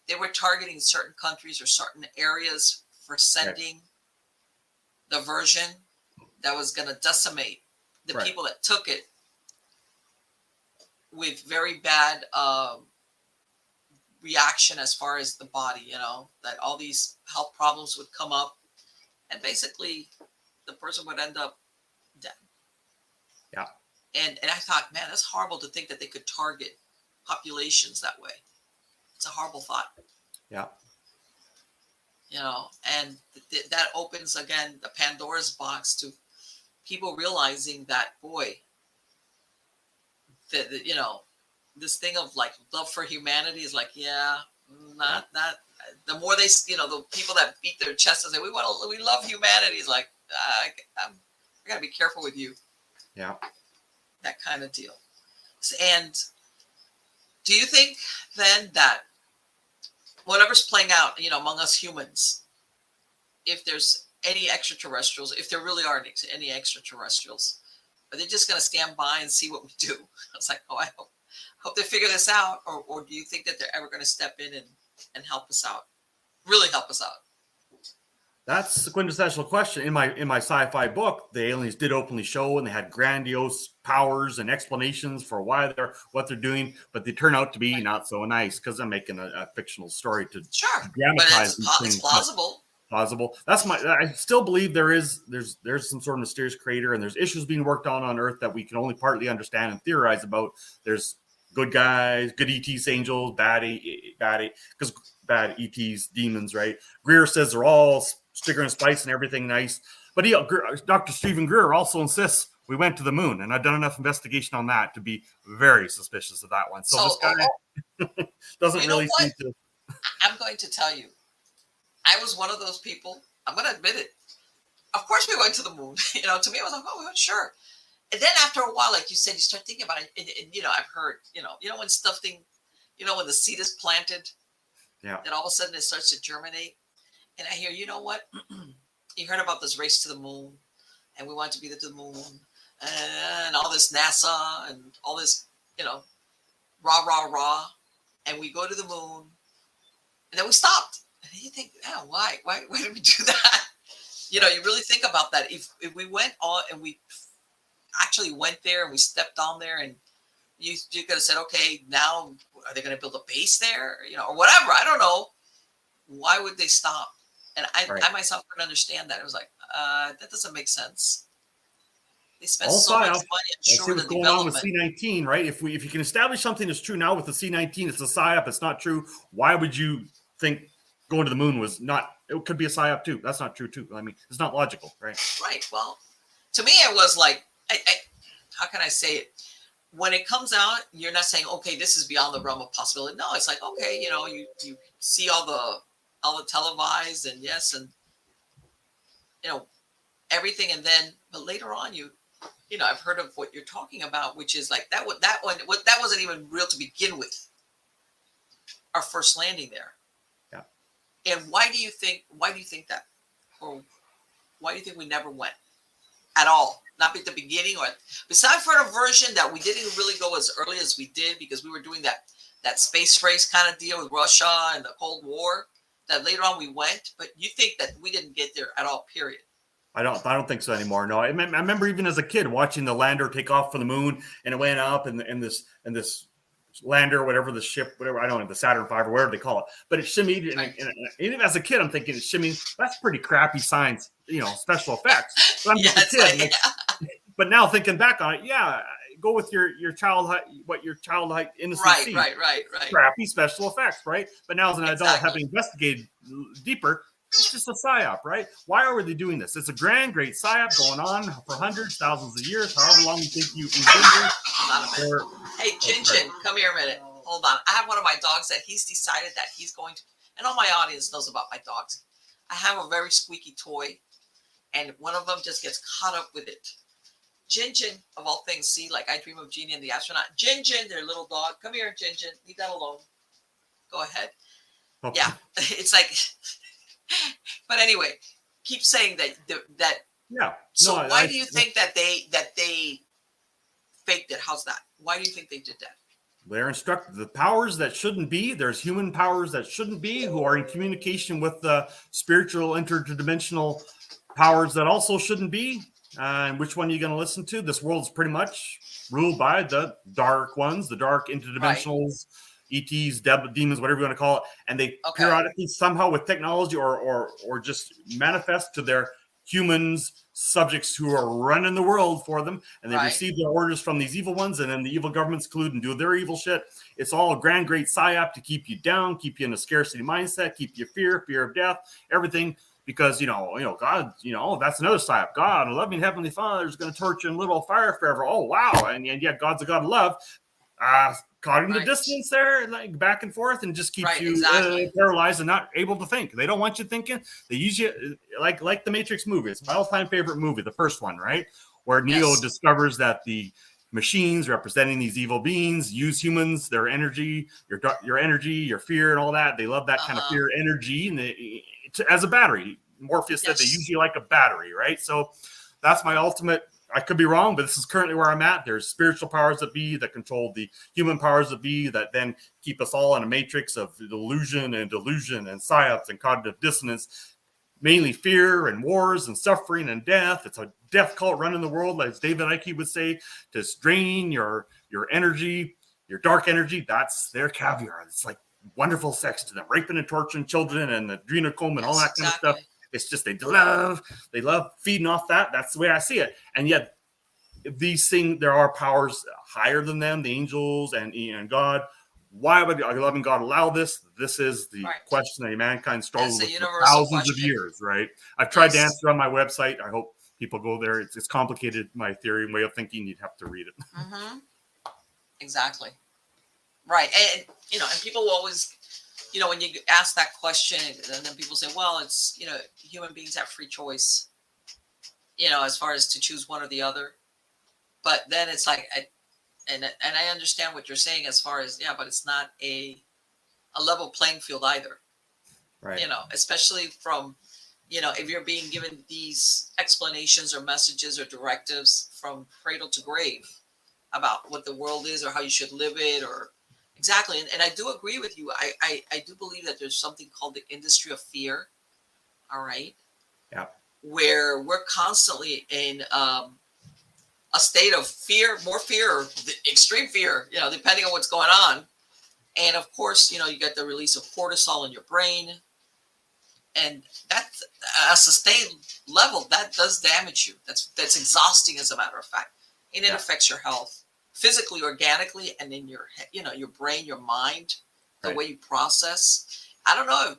they were targeting certain countries or certain areas for sending the version that was going to decimate the people that took it, with very bad reaction as far as the body, that all these health problems would come up, and basically the person would end up dead. Yeah. And I thought, man, that's horrible to think that they could target populations that way. It's a horrible thought. Yeah. And that opens again the Pandora's box to people realizing that, boy, that this thing of like love for humanity is like, not the more they, the people that beat their chest and say we love humanity is like, I gotta be careful with you. Yeah, that kind of deal. And do you think then that whatever's playing out, among us humans, if there's any extraterrestrials, if there really are any extraterrestrials, are they just going to stand by and see what we do? I was like, oh, I hope they figure this out. Or do you think that they're ever going to step in and help us out? Really help us out? That's the quintessential question. In my sci-fi book, the aliens did openly show, and they had grandiose powers and explanations for what they're doing, but they turn out to be not so nice because I'm making a fictional story to dramatize these things. It's plausible. Plausible. I still believe there's some sort of mysterious creator, and there's issues being worked on Earth that we can only partly understand and theorize about. There's good guys, good ETs, angels, bad ETs, demons, right? Greer says they're all sugar and spice and everything nice. But Dr. Stephen Greer also insists we went to the moon, and I've done enough investigation on that to be very suspicious of that one. So this guy doesn't really seem to. I'm going to tell you, I was one of those people. I'm going to admit it. Of course, we went to the moon. To me, I was like, oh, we went, sure. And then after a while, like you said, you start thinking about it. And I've heard, when something when the seed is planted, Yeah. then all of a sudden it starts to germinate. And I hear, you know what? You heard about this race to the moon, and we want to be to the moon, and all this NASA and all this, rah, rah, rah. And we go to the moon, and then we stopped. And then you think, oh, why did we do that? You really think about that. If we went on and we actually went there and we stepped on there, and you could have said, okay, now are they going to build a base there, or whatever? I don't know. Why would they stop? And I myself couldn't understand that. It was like, that doesn't make sense. They spent so much money on see what's going on with C-19, right? If you can establish something that's true now with the C-19, it's a psyop. It's not true. Why would you think going to the moon was not? It could be a psyop too. That's not true too. I mean, it's not logical, right? Right. Well, to me, it was like, how can I say it? When it comes out, you're not saying, okay, this is beyond the realm of possibility. No, it's like, okay, you see all the televised and yes, and everything, and then but later on, I've heard of what you're talking about, which is like that wasn't even real to begin with. Our first landing there. Yeah. And why do you think that, or why do you think we never went at all? Not at the beginning, or besides for a version that we didn't really go as early as we did because we were doing that space race kind of deal with Russia and the Cold War. That later on we went, but you think that we didn't get there at all? Period. I don't think so anymore. No, I remember even as a kid watching the lander take off from the moon, and it went up, and this lander, whatever the ship, whatever, I don't know, the Saturn V or whatever they call it, but it shimmied, and even as a kid, I'm thinking it's shimmying. That's pretty crappy science, special effects. But I'm just a kid. But now thinking back on it, yeah, go with your childhood innocence. Right. Crappy special effects, right? But now as an adult, having investigated deeper, it's just a psyop, right? Why are they doing this? It's a great psyop going on for hundreds, thousands of years, however long you think you've been there. Hey, Jin, come here a minute. Hold on. I have one of my dogs that he's decided that he's going to, and all my audience knows about my dogs. I have a very squeaky toy, and one of them just gets caught up with it. Jin, of all things, see, like I Dream of Jeannie and the Astronaut. Jin, their little dog. Come here, Jin. Leave that alone. Go ahead. Okay. Yeah, it's like, but anyway, keep saying that. Yeah. So why do you think that they faked it? How's that? Why do you think they did that? They're instructed. The powers that shouldn't be, there's human powers that shouldn't be, who are in communication with the spiritual interdimensional powers that also shouldn't be. And which one are you going to listen to? This world's pretty much ruled by the dark ones, the dark interdimensionals, ETs, demons, whatever you want to call it. And they periodically somehow with technology or just manifest to their humans, subjects who are running the world for them. And they receive their orders from these evil ones. And then the evil governments collude and do their evil shit. It's all a great psyop to keep you down, keep you in a scarcity mindset, keep you fear of death, everything. Because, God, that's another psyop. God, a loving Heavenly Father is going to torture in little fire forever. Oh, wow. And yet God's a God of love. Caught in the distance there, like back and forth, and just keeps you paralyzed and not able to think. They don't want you thinking. They use you like the Matrix movie. It's my all-time favorite movie, the first one, right? Where Neo discovers that the machines representing these evil beings use humans, their energy, your energy, your fear, and all that. They love that kind of fear energy, and as a battery. Morpheus said they use you like a battery, right? So that's my ultimate. I could be wrong, but this is currently where I'm at. There's spiritual powers that be that control the human powers that be that then keep us all in a matrix of delusion and psyops and cognitive dissonance, mainly fear and wars and suffering and death. It's a death cult running the world, as David Icke would say, to drain your energy, your dark energy. That's their caviar. It's like wonderful sex to them, raping and torturing children and adrenochrome and all that kind of stuff. It's just they love feeding off that. That's the way I see it. And yet these things, there are powers higher than them, the angels and God. Why would a loving God allow this? This is the question that mankind struggles with for thousands of years, right? I've tried to answer on my website. I hope people go there. It's complicated, my theory and way of thinking. You'd have to read it. Mm-hmm. Exactly. Right. And people will always, when you ask that question, and then people say, well, it's, human beings have free choice, as far as to choose one or the other. But then it's like, and I understand what you're saying as far as, but it's not a level playing field either. Right. Especially from, if you're being given these explanations or messages or directives from cradle to grave about what the world is or how you should live it, or exactly. And I do agree with you. I do believe that there's something called the industry of fear. All right. Yeah. Where we're constantly in a state of fear, more fear, or extreme fear, depending on what's going on. And of course, you get the release of cortisol in your brain. And that's a sustained level that does damage you. That's exhausting, as a matter of fact. And it affects your health physically, organically, and in your your brain, your mind, the way you process. I don't know.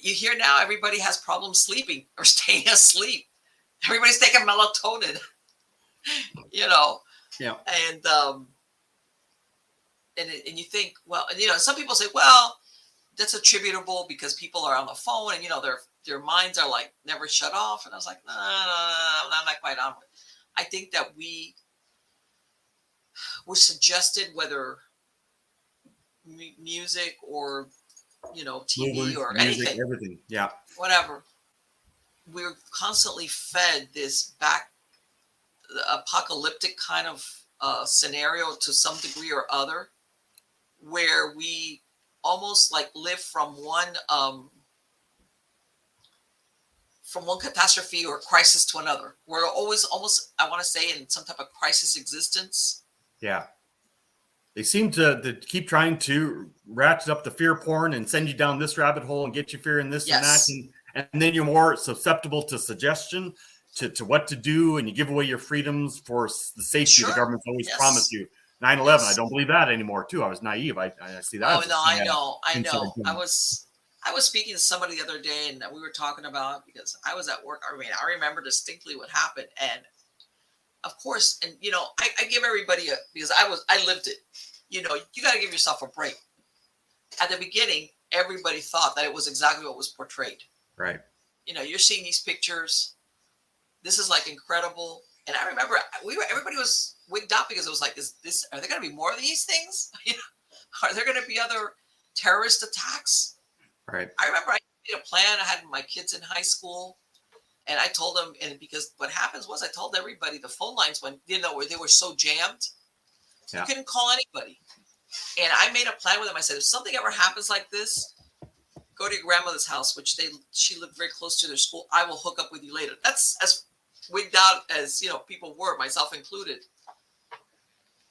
You hear now everybody has problems sleeping or staying asleep. Everybody's taking melatonin. Yeah. And and you think, well, some people say, well, that's attributable because people are on the phone and their minds are like never shut off. And I was like, no, I'm not quite on it. I think that we're suggested, whether music or TV Movies, or music, anything, everything. Yeah. whatever, we're constantly fed this apocalyptic kind of scenario to some degree or other, where we almost like live from one catastrophe or crisis to another. We're always almost, I want to say, in some type of crisis existence. Yeah. They seem to keep trying to ratchet up the fear porn and send you down this rabbit hole and get you fearing this and that. And then you're more susceptible to suggestion, to what to do, and you give away your freedoms for the safety the government's always promised you. 9/11, I don't believe that anymore, too. I was naive. I see that. Oh, no, I know. I was speaking to somebody the other day, and we were talking about, because I was at work. I mean, I remember distinctly what happened. And of course, and I give everybody because I lived it. You got to give yourself a break. At the beginning, everybody thought that it was exactly what was portrayed. Right. You're seeing these pictures. This is like incredible. And I remember everybody was wigged out because it was like, are there going to be more of these things? Are there going to be other terrorist attacks? Right. I remember I made a plan. I had my kids in high school, and I told them, and because what happens was, I told everybody the phone lines went, where they were so jammed, you couldn't call anybody. And I made a plan with them. I said, if something ever happens like this, go to your grandmother's house, which she lived very close to their school. I will hook up with you later. That's as wigged out as people were, myself included.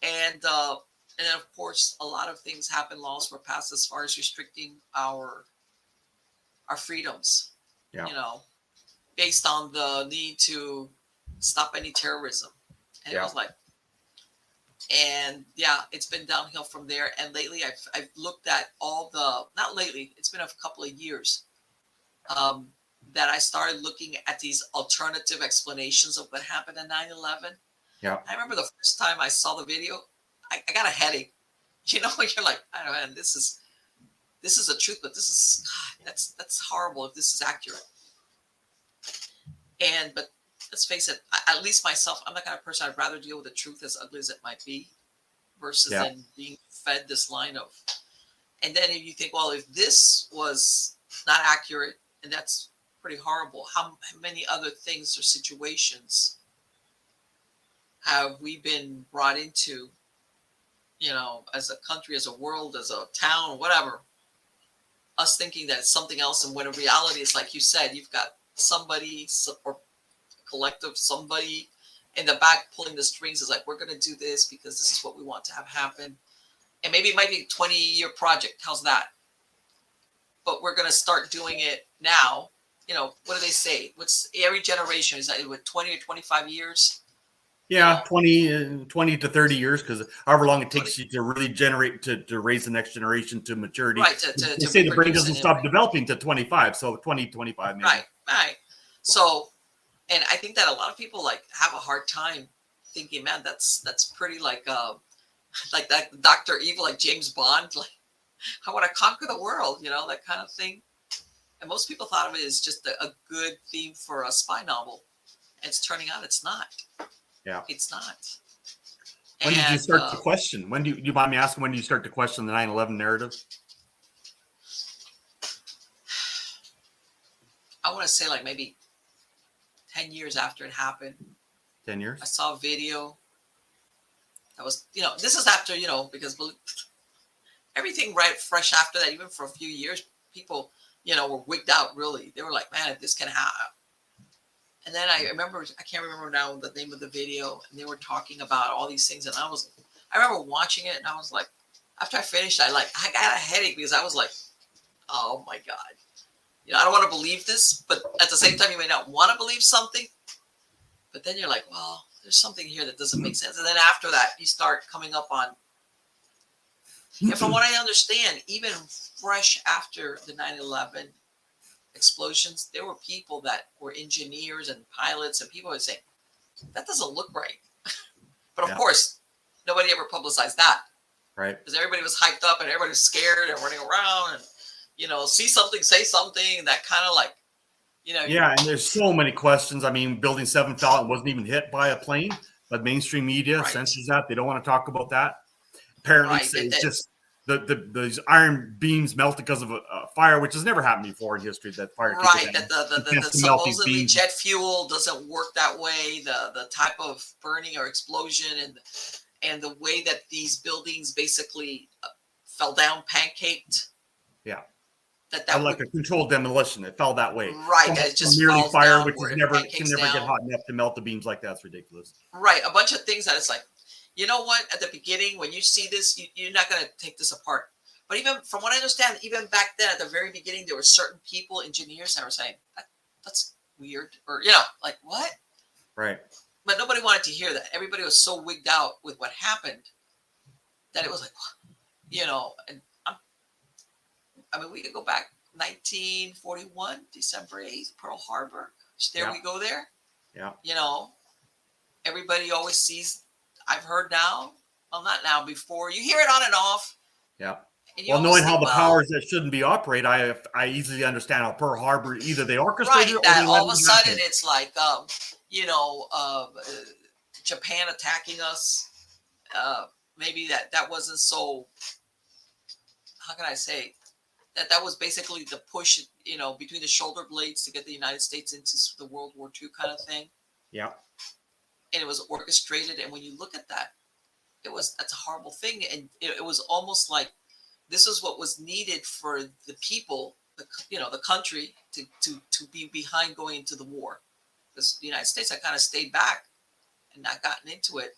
And then of course a lot of things happened. Laws were passed as far as restricting our freedoms. Based on the need to stop any terrorism. And it was like, and it's been downhill from there. And lately I've looked at not lately, it's been a couple of years, that I started looking at these alternative explanations of what happened in 9/11. Yeah. I remember the first time I saw the video, I got a headache. You're like, I don't know, man, this is the truth, but this is, God, that's horrible if this is accurate. But let's face it, at least myself, I'm the kind of person, I'd rather deal with the truth, as ugly as it might be, versus then being fed this line of. And then if you think, well, if this was not accurate, and that's pretty horrible, how many other things or situations have we been brought into, as a country, as a world, as a town, whatever, us thinking that it's something else, and when in reality, it's like you said, you've got somebody or collective somebody in the back pulling the strings. Is like, we're going to do this because this is what we want to have happen, and maybe it might be a 20-year project. How's that? But we're going to start doing it now. What do they say? What's every generation? Is that with 20 or 25 years? Yeah, 20 to 30 years, because however long it takes you to really generate, to raise the next generation to maturity. Right. They say the brain doesn't stop developing to 25, so 20, 25 maybe. Right. So, and I think that a lot of people have a hard time thinking, man, that's pretty like that Dr. Evil, like James Bond, like, I want to conquer the world, that kind of thing. And most people thought of it as just a good theme for a spy novel. And it's turning out it's not. Yeah. It's not. When did you And start to question? When do you mind me asking, when do you start to question the 9/11 narrative? I want to say like maybe 10 years after it happened. 10 years? I saw a video that was, this is after, because everything right fresh after that, even for a few years, people, were wigged out really. They were like, man, if this can happen. And then I can't remember now the name of the video, and they were talking about all these things. And I remember watching it, and I was like, after I finished, I got a headache because I was like, oh my God. I don't want to believe this, but at the same time, you may not want to believe something. But then you're like, well, there's something here that doesn't make sense. And then after that, you start coming up on, and from what I understand, even fresh after the 9/11 explosions, there were people that were engineers and pilots, and people would say, that doesn't look right. But of course, nobody ever publicized that. Right. Because everybody was hyped up and everybody was scared and running around and, see something, say something, that kind of like, Yeah, and there's so many questions. I mean, Building 7 fell and wasn't even hit by a plane, but mainstream media censors that. They don't want to talk about that. Apparently, it's just those iron beams melted because of a fire, which has never happened before in history. That fire, that the supposedly jet fuel doesn't work that way. The type of burning or explosion and the way that these buildings basically fell down, pancaked. Yeah. That like a controlled demolition. It fell that way. Right. It just merely falls fire, down, which is can never get hot enough to melt the beams like that. It's ridiculous. Right. A bunch of things that it's like, you know what? At the beginning, when you see this, you're not going to take this apart. But even from what I understand, even back then, at the very beginning, there were certain people, engineers, that were saying, that's weird. Or, like, what? Right. But nobody wanted to hear that. Everybody was so wigged out with what happened that it was like, and we could go back 1941, December 8th, Pearl Harbor. There we go there. Yeah. Everybody always sees, I've heard now, well, not now, before. You hear it on and off. Yeah. Well, knowing how the powers that shouldn't be operate, I easily understand how Pearl Harbor, either they orchestrated or that all of a sudden it's like, Japan attacking us. Maybe that wasn't so, how can I say, that was basically the push, between the shoulder blades to get the United States into the World War II kind of thing. Yeah. And it was orchestrated. And when you look at that, that's a horrible thing. And it was almost like this is what was needed for the people, the country to be behind going into the war. Because the United States had kind of stayed back and not gotten into it.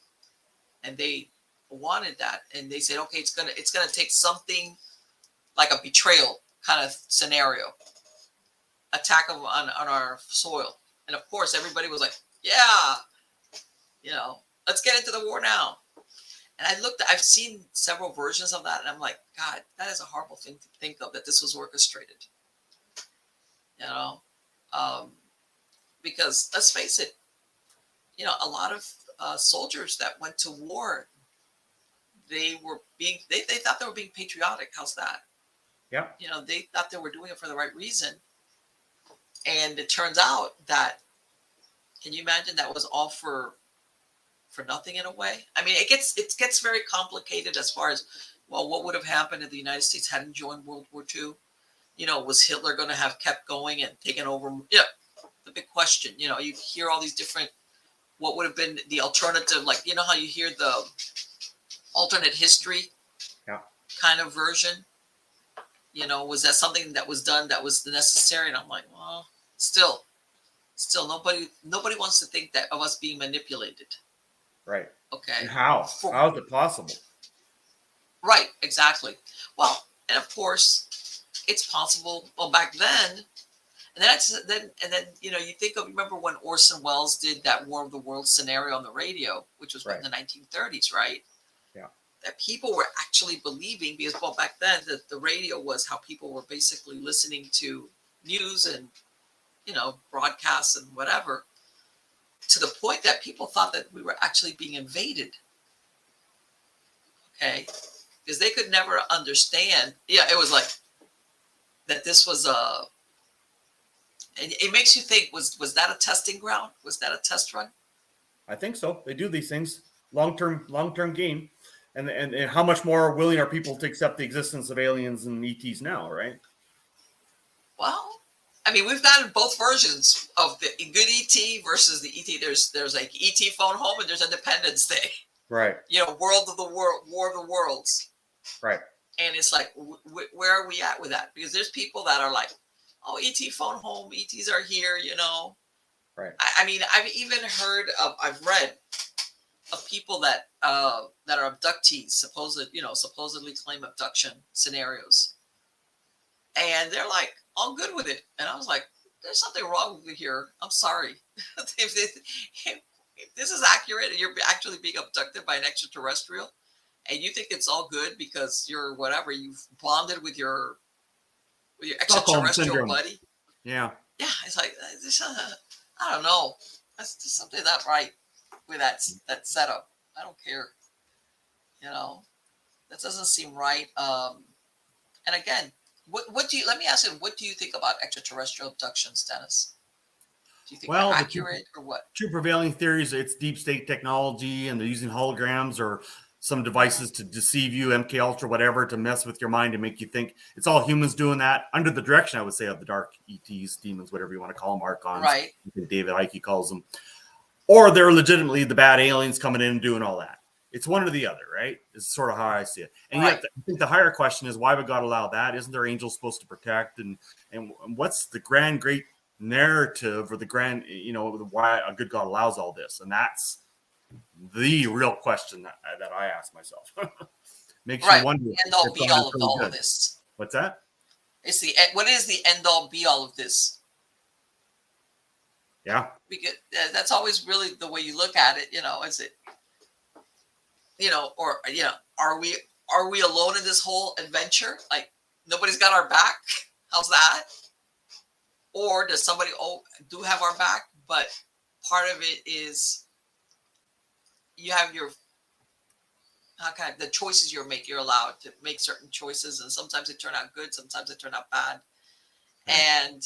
And they wanted that. And they said, okay, it's gonna take something like a betrayal kind of scenario, attack on our soil. And of course, everybody was like, yeah, let's get into the war now. And I've seen several versions of that. And I'm like, God, that is a horrible thing to think of, that this was orchestrated, because let's face it, a lot of soldiers that went to war, they thought they were being patriotic. How's that? Yeah. They thought they were doing it for the right reason. And it turns out that, can you imagine, that was all for nothing in a way? I mean, it gets very complicated as far as, well, what would have happened if the United States hadn't joined World War II? Was Hitler going to have kept going and taken over? Yeah, the big question. You hear all these different, what would have been the alternative, like, how you hear the alternate history kind of version? Was that something that was done that was necessary? And I'm like, well, still nobody wants to think that of us being manipulated. Right. Okay. And how is it possible? Right. Exactly. Well, and of course, it's possible. Well, back then, and then you remember when Orson Welles did that War of the Worlds scenario on the radio, which was in the 1930s, right? Yeah. That people were actually believing, because, well, back then the radio was how people were basically listening to news and broadcasts and whatever, to the point that people thought that we were actually being invaded. Okay, because they could never understand. Yeah, it was like that. This was and it makes you think, was that a testing ground? Was that a test run? I think so. They do these things. long-term gain. And how much more willing are people to accept the existence of aliens and ETs now, right? Well, I mean, we've gotten both versions of the good ET versus the ET. There's like ET phone home, and there's Independence Day. Right. War of the Worlds. Right. And it's like, where are we at with that? Because there's people that are like, oh, ET phone home, ETs are here, Right. I mean, I've even I've read of people that are abductees, supposedly claim abduction scenarios. And they're like, all good with it. And I was like, there's something wrong with here. I'm sorry. if this is accurate, you're actually being abducted by an extraterrestrial, and you think it's all good because you've bonded with your extraterrestrial buddy. Yeah. Yeah. It's like, I don't know. That's just something not right with that setup. I don't care. That doesn't seem right. And again, let me ask you, what do you think about extraterrestrial abductions, Dennis? Do you think they're accurate or what? Two prevailing theories, it's deep state technology and they're using holograms or some devices to deceive you, MK Ultra, whatever, to mess with your mind and make you think it's all humans doing that under the direction, I would say, of the dark ETs, demons, whatever you want to call them, archons. Right. David Icke calls them. Or they're legitimately the bad aliens coming in and doing all that. It's one or the other, right? Is sort of how I see it. And yet, I think the higher question is, why would God allow that? Isn't there angels supposed to protect? And what's the great narrative or the grand, why a good God allows all this? And that's the real question that I ask myself. Makes you wonder. The end all be all of all of this. What's that? What is the end all be all of this? Yeah. Because that's always really the way you look at it. Is it, are we alone in this whole adventure? Like nobody's got our back. How's that? Or does somebody do have our back? But part of it is you have the choices you're allowed to make certain choices, and sometimes they turn out good, sometimes they turn out bad. And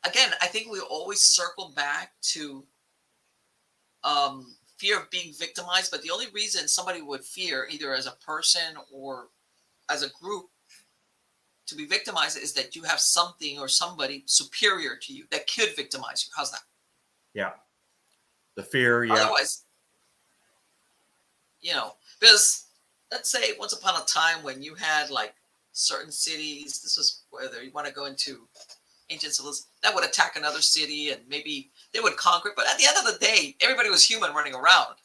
again, I think we always circle back to fear of being victimized. But the only reason somebody would fear, either as a person or as a group, to be victimized is that you have something or somebody superior to you that could victimize you. How's that? Yeah. The fear, yeah. Otherwise, because let's say once upon a time when you had like certain cities, this was whether you want to go into ancient civilizations, that would attack another city and maybe they would conquer it. But at the end of the day, everybody was human running around.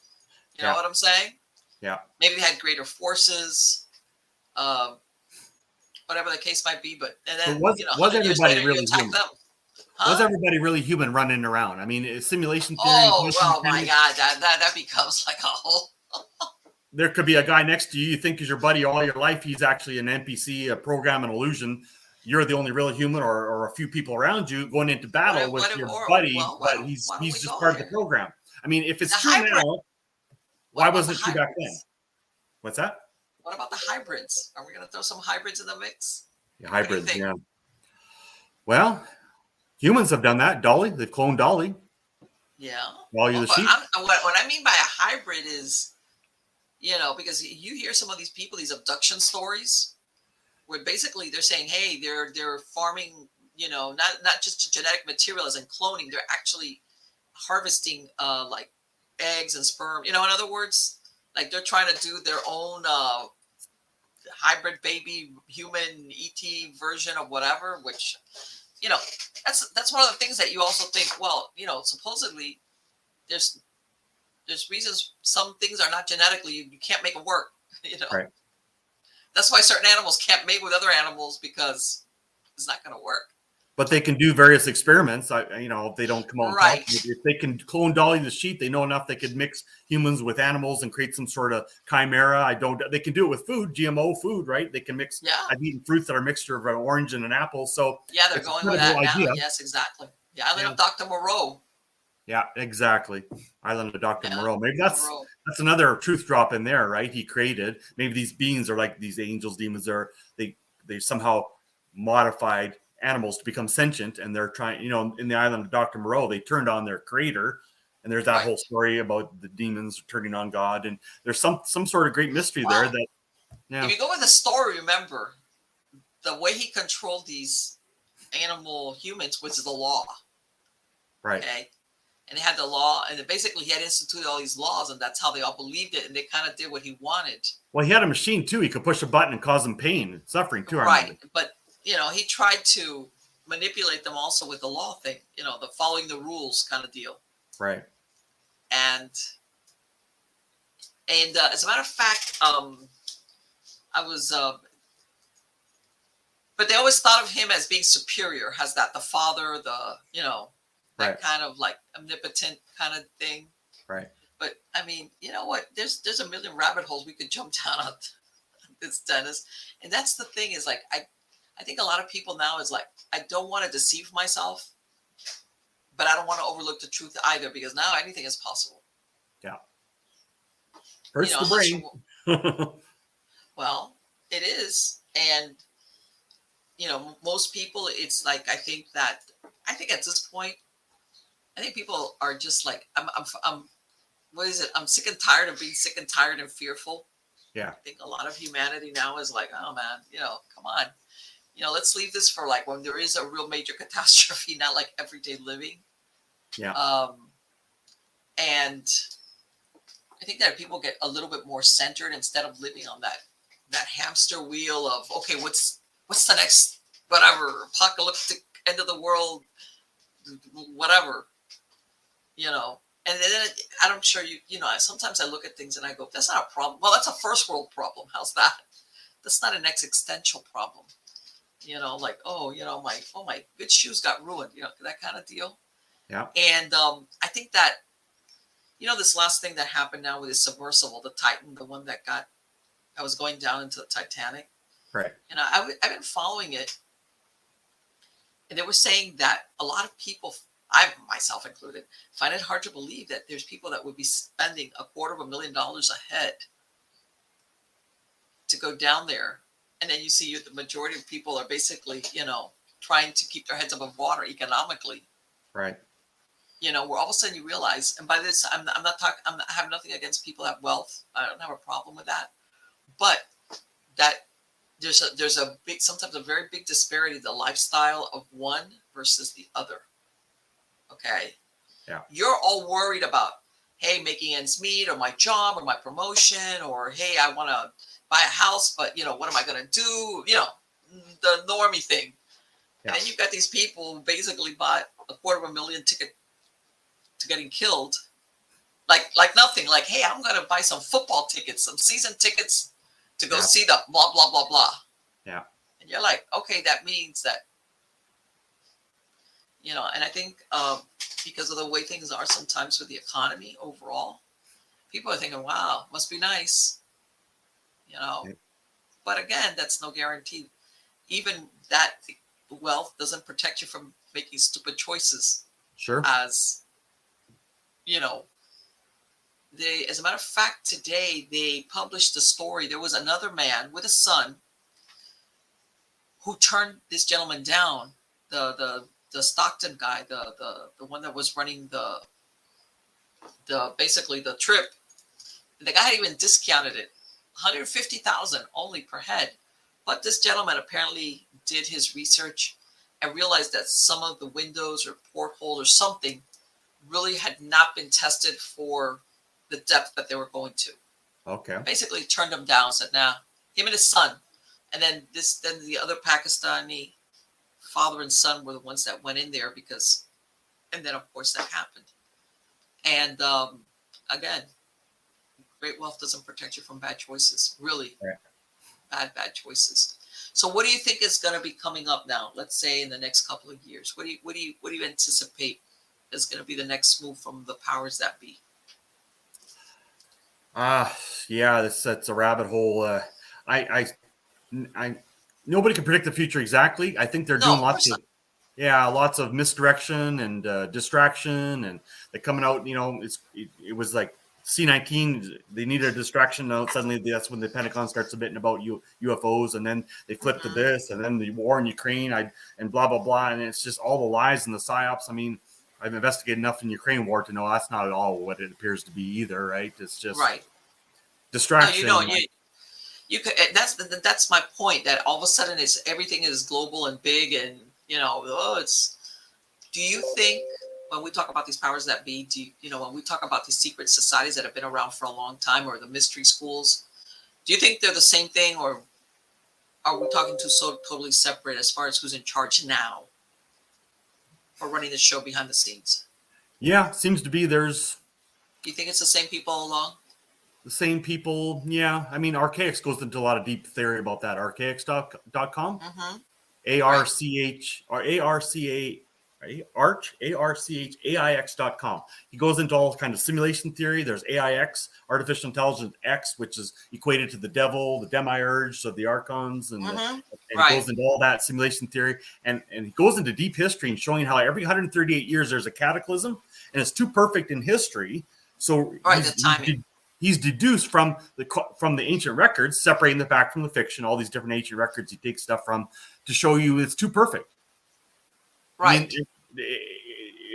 You know what I'm saying? Yeah. Maybe they had greater forces, whatever the case might be. But then was everybody really human? Huh? Was everybody really human running around? I mean, simulation theory. Oh my God, that becomes like a whole. There could be a guy next to you you think is your buddy all your life. He's actually an NPC, a program, an illusion. You're the only real human, or a few people around you going into battle with your buddy, but he's just part of the program. I mean, if it's true now, why wasn't it true back then? What's that? What about the hybrids? Are we going to throw some hybrids in the mix? Yeah, hybrids, yeah. Well, humans have done that. Dolly, they've cloned Dolly. Yeah. Dolly the sheep. What I mean by a hybrid is, because you hear some of these people, these abduction stories, where basically they're saying, hey, they're farming, not just genetic material as in cloning, they're actually harvesting like eggs and sperm. In other words, like they're trying to do their own hybrid baby human ET version of whatever, which, that's one of the things that you also think, well, supposedly there's reasons some things are not genetically, you can't make them work, Right. That's why certain animals can't mate with other animals, because it's not going to work. But they can do various experiments. If they don't come on right. top, if they can clone Dolly the sheep, they know enough. They could mix humans with animals and create some sort of chimera. They can do it with food, GMO food, right? They can mix. Yeah. I've eaten fruits that are a mixture of an orange and an apple. So yeah, they're going with that now. Yes, exactly. The island of Dr. Moreau. Yeah, exactly. Island of Dr. Moreau. Maybe that's another truth drop in there, right? He created. Maybe these beings are like these angels, demons. They somehow modified animals to become sentient, and they're trying. In the island of Dr. Moreau, they turned on their creator, And there's that whole story about the demons turning on God, and there's some sort of great mystery there. That if you go with the story, remember the way he controlled these animal humans was the law, right? Okay, and they had the law, and then basically he had instituted all these laws, and that's how they all believed it, and they kind of did what he wanted. Well, he had a machine too. He could push a button and cause them pain and suffering too. Right, but he tried to manipulate them also with the law thing, the following the rules kind of deal. Right. And as a matter of fact, I was, but they always thought of him as being superior, has that the father, that kind of like omnipotent kind of thing. Right. But I mean, you know what? There's a million rabbit holes we could jump down on this, Dennis. And that's the thing is like, I think a lot of people now is like, I don't want to deceive myself, but I don't want to overlook the truth either, because now anything is possible. Yeah. Hurts the brain. Well, it is. And, most people, it's like, I think at this point, I think people are just like, I'm what is it? I'm sick and tired of being sick and tired and fearful. Yeah. I think a lot of humanity now is like, oh man, come on. Let's leave this for like when there is a real major catastrophe, not like everyday living. Yeah. And I think that people get a little bit more centered instead of living on that hamster wheel of, okay, what's the next, whatever, apocalyptic end of the world, whatever, and then I'm sure sometimes I look at things and I go, that's not a problem. Well, that's a first world problem. How's that? That's not an existential problem. Like, my good shoes got ruined, that kind of deal. Yeah. And I think that, this last thing that happened now with the submersible, the Titan, the one that was going down into the Titanic. Right. I've been following it. And they were saying that a lot of people, I myself included, find it hard to believe that there's people that would be spending $250,000 a head to go down there. And then you see the majority of people are basically, trying to keep their heads above water economically. Right. Where all of a sudden you realize, and by this, I have nothing against people that have wealth. I don't have a problem with that. But that there's sometimes a very big disparity in the lifestyle of one versus the other. Okay. Yeah. You're all worried about, hey, making ends meet, or my job, or my promotion, or hey, I want to buy a house, but what am I going to do? The normie thing. Yeah. And then you've got these people who basically bought $250,000 ticket to getting killed, like nothing. Like, hey, I'm going to buy some football tickets, some season tickets to go see the blah blah blah blah. Yeah. And you're like, okay, that means that, and I think because of the way things are sometimes with the economy overall, people are thinking, wow, must be nice. Yeah. But again, that's no guarantee. Even that wealth doesn't protect you from making stupid choices. Sure. As as a matter of fact, today they published a story. There was another man with a son who turned this gentleman down. The Stockton guy, the one that was running the basically the trip. The guy had even discounted it, $150,000 only per head. But this gentleman apparently did his research and realized that some of the windows or portholes or something really had not been tested for the depth that they were going to. Okay. Basically turned him down, said, nah, him and his son. And then the other Pakistani father and son were the ones that went in there and then of course that happened. And again, great wealth doesn't protect you from bad choices, really. Right. Bad choices. So what do you think is going to be coming up now? Let's say in the next couple of years, what do you anticipate is going to be the next move from the powers that be? Yeah, that's a rabbit hole. Nobody can predict the future exactly. I think they're doing lots of misdirection and distraction, and they're coming out. It was like C-19. They needed a distraction. Now suddenly that's when the Pentagon starts debating about UFOs, and then they flip to this, and then the war in Ukraine, and blah blah blah, and it's just all the lies and the psyops. I mean, I've investigated enough in Ukraine war to know that's not at all what it appears to be either, right? It's just distraction. No, you could. That's my point. That all of a sudden everything is global and big, and it's. Do you think when we talk about these powers that be, when we talk about these secret societies that have been around for a long time, or the mystery schools, do you think they're the same thing, or are we talking so totally separate as far as who's in charge now or running the show behind the scenes? Yeah, seems to be there's. Do you think it's the same people all along? The same people, yeah. I mean, Archaix goes into a lot of deep theory about that. Archaix.com. Mm-hmm. ARCH or ARCHAIX.com. He goes into all kind of simulation theory. There's AIX, artificial intelligence X, which is equated to the devil, the demiurge, so the archons, and he goes into all that simulation theory, and he goes into deep history and showing how every 138 years there's a cataclysm, and it's too perfect in history. So the timing. He's deduced from the ancient records, separating the fact from the fiction, all these different ancient records he takes stuff from to show you it's too perfect. Right.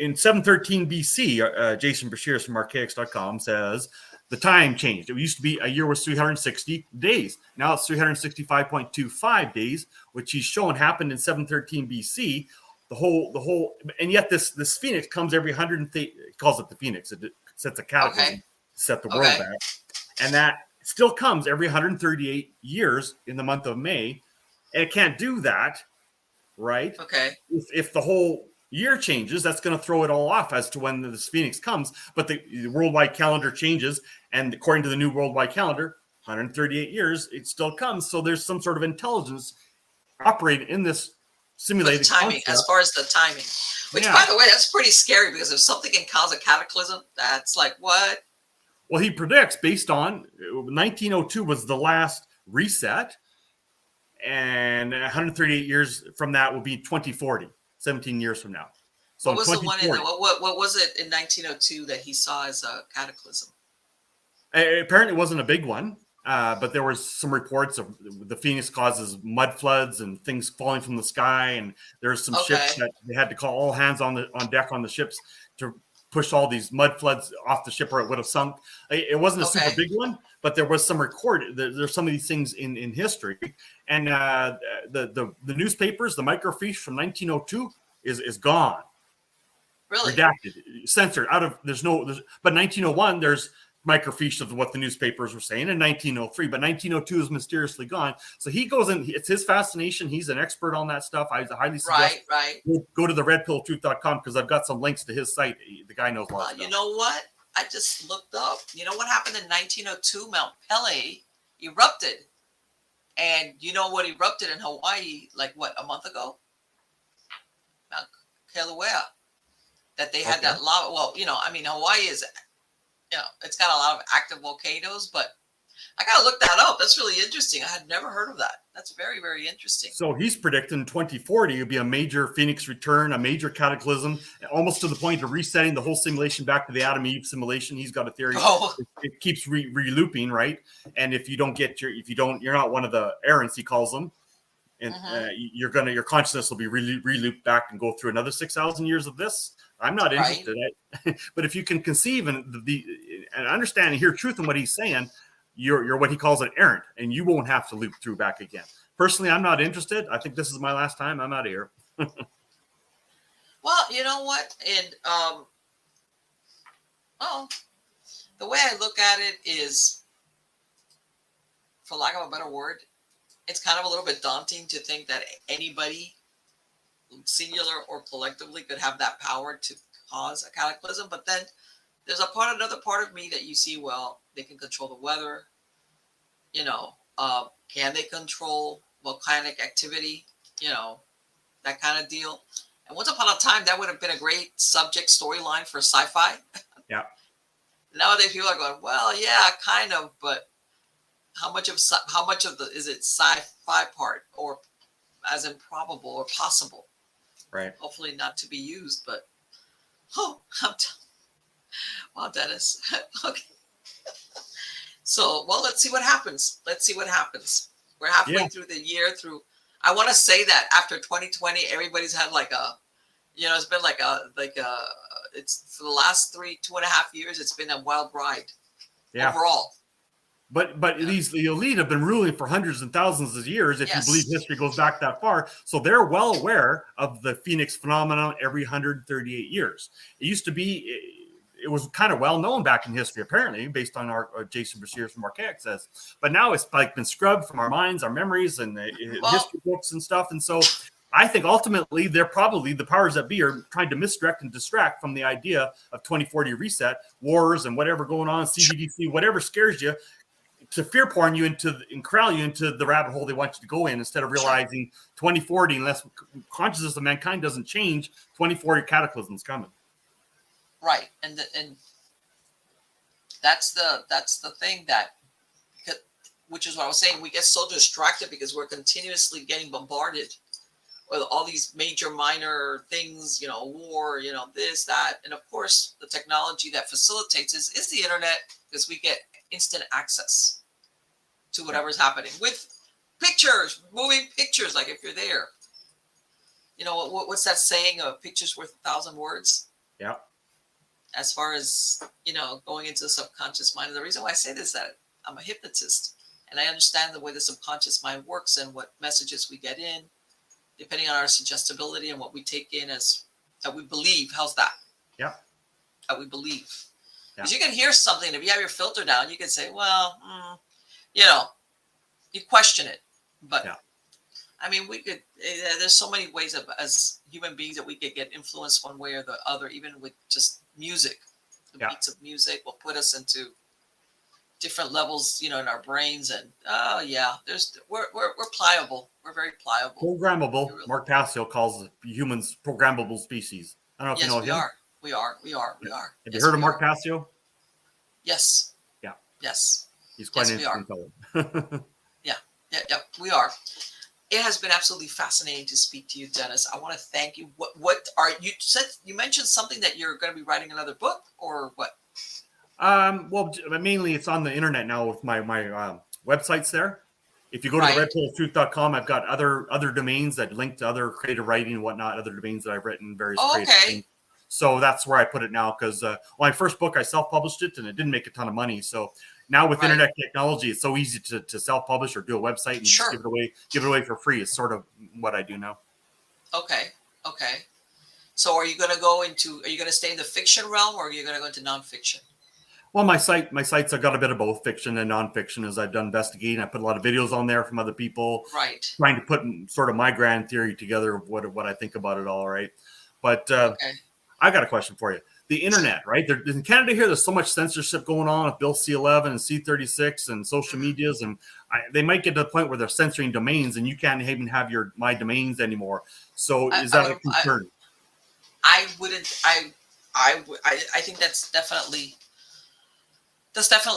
In 713 BC, Jason Bashir from Archaix.com says the time changed. It used to be a year was 360 days. Now it's 365.25 days, which he's shown happened in 713 BC. The whole, and yet this phoenix comes every 130. He calls it the phoenix. It sets a cataclysm. Okay. Set the world back, and that still comes every 138 years in the month of May, and it can't do that, right? Okay. If the whole year changes, that's going to throw it all off as to when this phoenix comes. But the worldwide calendar changes, and according to the new worldwide calendar, 138 years, it still comes. So there's some sort of intelligence operating in this simulated timing, concept. as far as the timing. Which, by the way, that's pretty scary, because if something can cause a cataclysm, that's like what? Well, he predicts based on 1902 was the last reset, and 138 years from that will be 2040, 17 years from now. So what was the one what was it in 1902 that he saw as a cataclysm? Apparently, it wasn't a big one, but there was some reports of the Phoenix causes mud floods and things falling from the sky, and there's some ships that they had to call all hands on deck on the ships to push all these mud floods off the ship, or it would have sunk. It wasn't a super big one, but there was some recorded. There's some of these things in history, and the newspapers, the microfiche from 1902 is gone, really redacted, censored out of. But 1901 there's microfiche of what the newspapers were saying in 1903, but 1902 is mysteriously gone. So he goes in, it's his fascination. He's an expert on that stuff. I highly suggest go to the redpilltruth.com, because I've got some links to his site. The guy knows a lot of stuff. You know what? I just looked up. You know what happened in 1902? Mount Pellicer erupted. And you know what erupted in Hawaii, like what, a month ago? Mount Kilauea. That they had that lava. Well, Hawaii is, it's got a lot of active volcanoes, but I got to look that up. That's really interesting. I had never heard of that. That's very, very interesting. So he's predicting 2040 will be a major Phoenix return, a major cataclysm, almost to the point of resetting the whole simulation back to the Adam Eve simulation. He's got a theory. It keeps re-looping, right? And if you don't get you're not one of the errants, he calls them, and your consciousness will be re-looped back and go through another 6,000 years of this. I'm not interested in it, but if you can conceive and understand and hear truth in what he's saying, you're what he calls an errant, and you won't have to loop through back again. Personally, I'm not interested. I think this is my last time. I'm out of here. Well, you know what? And the way I look at it is, for lack of a better word, it's kind of a little bit daunting to think that anybody, singular or collectively, could have that power to cause a cataclysm. But then there's another part of me that you see, well, they can control the weather, can they control volcanic activity, that kind of deal. And once upon a time, that would have been a great subject storyline for sci-fi. Yeah. Nowadays, people are going, well, yeah, kind of, but how much of is it sci-fi part, or as improbable or possible? Right. Hopefully not to be used, but wow, Dennis. Okay. So, well, let's see what happens. We're halfway through the year. I want to say that after 2020, everybody's had like a, It's been it's for the last 2.5 years, it's been a wild ride overall. But the elite have been ruling for hundreds and thousands of years, if you believe history goes back that far. So they're well aware of the Phoenix phenomenon every 138 years. It used to be, it was kind of well known back in history, apparently, based on our Jason Brashears from Archaic says. But now it's like been scrubbed from our minds, our memories, and history books and stuff. And so I think ultimately they're probably, the powers that be are trying to misdirect and distract from the idea of 2040 reset, wars and whatever going on, CBDC, whatever scares you, to fear porn you into and corral you into the rabbit hole they want you to go in, instead of realizing 2040, unless consciousness of mankind doesn't change, 2040 cataclysm's coming. Right, and that's the thing, that, which is what I was saying. We get so distracted because we're continuously getting bombarded with all these major, minor things. War. This, that, and of course, the technology that facilitates is the internet, because we get instant access to whatever's happening with pictures, moving pictures. Like if you're there, what's that saying? A picture's worth 1,000 words. Yeah. As far as, going into the subconscious mind. And the reason why I say this is that I'm a hypnotist, and I understand the way the subconscious mind works and what messages we get in, depending on our suggestibility and what we take in as that we believe. How's that? Yeah. That we believe. Yeah. Because you can hear something, if you have your filter down, you can say, well, you question it. But I mean, we could, there's so many ways as human beings that we could get influenced one way or the other, even with just music. The beats of music will put us into different levels, in our brains. And we're pliable. We're very pliable. Programmable. Mark Passio calls humans programmable species. I don't know if you know him. We are. Have you heard of Mark Passio? Yes. Yeah. Yes. He's quite an interesting fellow. Yeah. We are. It has been absolutely fascinating to speak to you, Dennis. I want to thank you. What are you said? You mentioned something that you're going to be writing another book, or what? Well, mainly it's on the internet now with my websites there. If you go to the redpilltruth.com, I've got other domains that link to other creative writing and whatnot, other domains that I've written, various creative things. So that's where I put it now, because my first book, I self-published it, and it didn't make a ton of money. So now with internet technology, it's so easy to self-publish or do a website and just give it away for free. It's sort of what I do now. Okay. So are you going to stay in the fiction realm, or are you going to go into nonfiction? Well, my sites, I've got a bit of both fiction and nonfiction, as I've done investigating. I put a lot of videos on there from other people, trying to put sort of my grand theory together of what I think about it all, right? But I got a question for you. The internet, right? In Canada here, there's so much censorship going on with Bill C-11 and C-36 and social medias, and they might get to the point where they're censoring domains, and you can't even have my domains anymore. So is that a concern? I wouldn't. I think that's definitely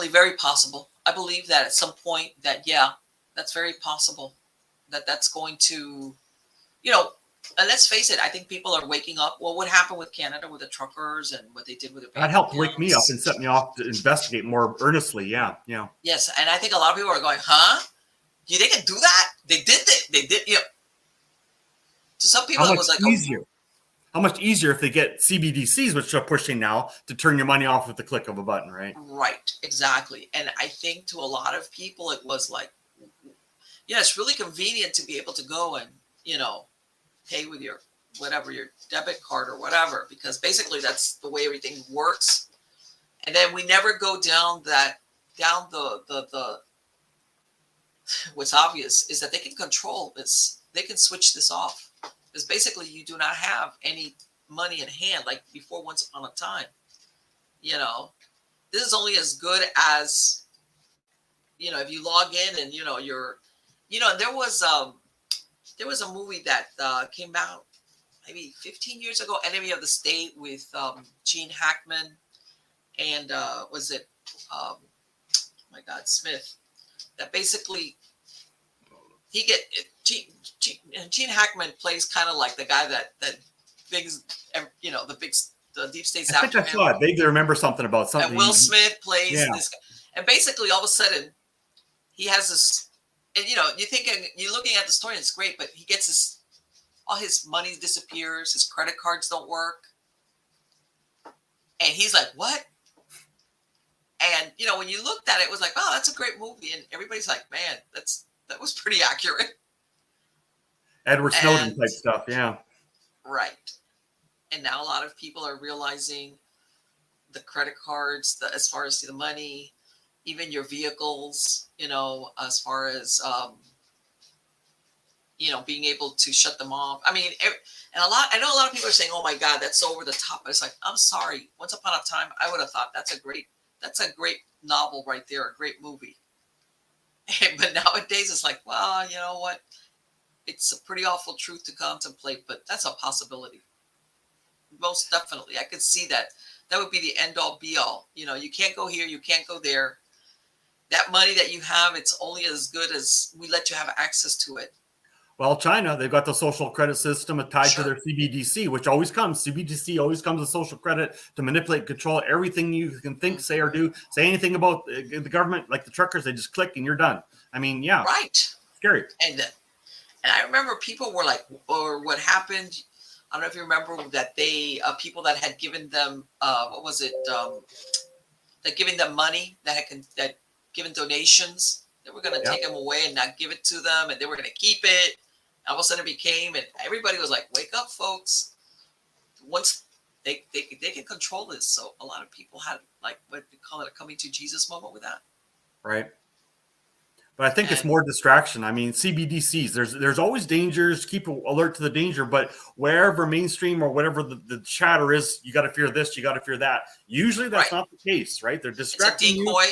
very possible. I believe that at some point that's very possible. That's going to, and let's face it, I think people are waking up. Well, what happened with Canada with the truckers and what they did with that helped wake me up and set me off to investigate more earnestly. Yeah. Yes, and I think a lot of people are going, "Huh? They can do that? They did it. They did." To some people, it was like easier. How much easier if they get CBDCs, which are pushing now, to turn your money off with the click of a button, right? Right, exactly. And I think to a lot of people, it was like, it's really convenient to be able to go and, pay with your debit card or whatever, because basically that's the way everything works. And then we never go down the what's obvious is that they can control this. They can switch this off. Because basically you do not have any money in hand like before once upon a time. This is only as good as, if you log in and, there was a movie that came out maybe 15 years ago, Enemy of the State, with Gene Hackman and was it, Smith, that basically Gene Hackman plays kind of like the guy that things, the deep state's after him. I think I saw it. Vaguely remember something about something. And Will Smith plays this guy. And basically all of a sudden he has this, and you're looking at the story and it's great, but he gets this all his money disappears. His credit cards don't work. And he's like, what? And, when you looked at it, it was like, oh, that's a great movie. And everybody's like, man, that was pretty accurate. Edward Snowden type stuff, yeah. Right. And now a lot of people are realizing the credit cards, as far as the money, even your vehicles, as far as, being able to shut them off. I mean, I know a lot of people are saying, oh my God, that's so over the top. But it's like, I'm sorry. Once upon a time, I would have thought that's a great novel right there, a great movie. But nowadays it's like, well, you know what? It's a pretty awful truth to contemplate, but that's a possibility. Most definitely. I could see that. That would be the end all be all. You can't go here, you can't go there. That money that you have, it's only as good as we let you have access to it. Well, China, they've got the social credit system tied to their CBDC, which always comes. CBDC always comes with social credit to manipulate, control everything you can think, say, or do. Say anything about the government, like the truckers, they just click and you're done. I mean, yeah. Right. Scary. And I remember people were like, or what happened, I don't know if you remember that people that had given them, that giving them money, that given donations, they were going to take them away and not give it to them, and they were going to keep it. All of a sudden it became, and everybody was like, wake up, folks. Once they can control this. So a lot of people had, like, what they call it, a coming to Jesus moment with that. Right. But I think it's more distraction. I mean, CBDCs, there's always dangers. Keep alert to the danger. But wherever mainstream or whatever the chatter is, you got to fear this, you got to fear that. Usually that's not the case, right? They're distracting you.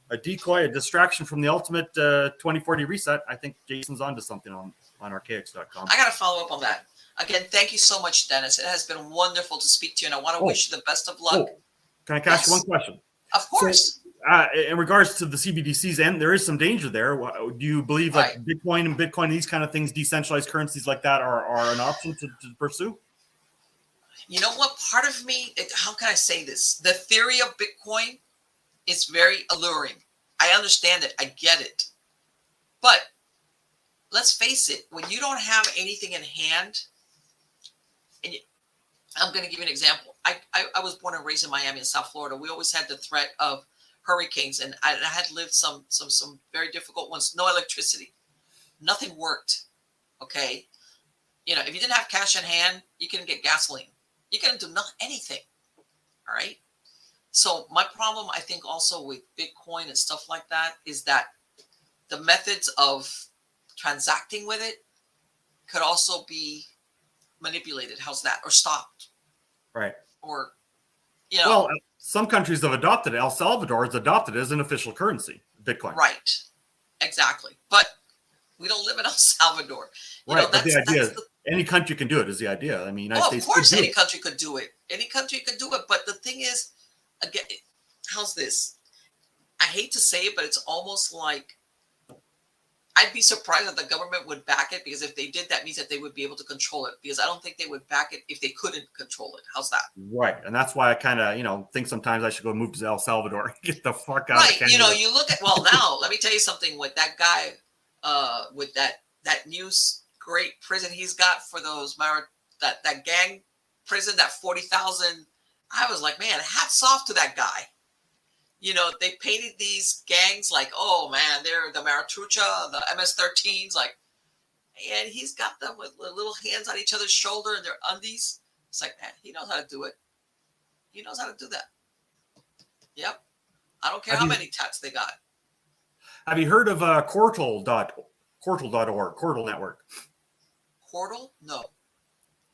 A decoy, a distraction from the ultimate 2040 reset. I think Jason's onto something on archaics.com. I got to follow up on that. Again, thank you so much, Dennis. It has been wonderful to speak to you, and I want to wish you the best of luck. Can I ask you one question? Of course. So, in regards to the CBDCs, and there is some danger there. Do you believe like Bitcoin, these kind of things, decentralized currencies like that are an option to pursue? You know what? Part of me, how can I say this? The theory of Bitcoin is very alluring. I understand it. I get it. But let's face it, when you don't have anything in hand, and I'm going to give you an example. I was born and raised in Miami in South Florida. We always had the threat of hurricanes, and I had lived some very difficult ones. No electricity. Nothing worked. Okay. If you didn't have cash in hand, you couldn't get gasoline. You couldn't do anything. All right. So my problem, I think, also with Bitcoin and stuff like that is that the methods of transacting with it could also be manipulated. How's that? Or stopped. Right. Or, Well, some countries have adopted it. El Salvador has adopted it as an official currency, Bitcoin. Right. Exactly. But we don't live in El Salvador. But the idea is any country can do it is the idea. I mean, United States. Of course, any country could do it. Any country could do it. But the thing is, again, how's this? I hate to say it, but it's almost like I'd be surprised that the government would back it, because if they did, that means that they would be able to control it, because I don't think they would back it if they couldn't control it. How's that? Right. And that's why I kind of, think sometimes I should go move to El Salvador and get the fuck out of Canada. You look at, now, let me tell you something with that guy, with that new great prison he's got for those, that gang prison, that 40,000. I was like, man, hats off to that guy. They painted these gangs like, oh man, they're the Maratrucha, the MS-13s, like, and he's got them with little hands on each other's shoulder and their undies. It's like, man, he knows how to do it. He knows how to do that. Yep. I don't care how many tats they got. Have you heard of Quartal.org, Quartal Network? Quartal? No.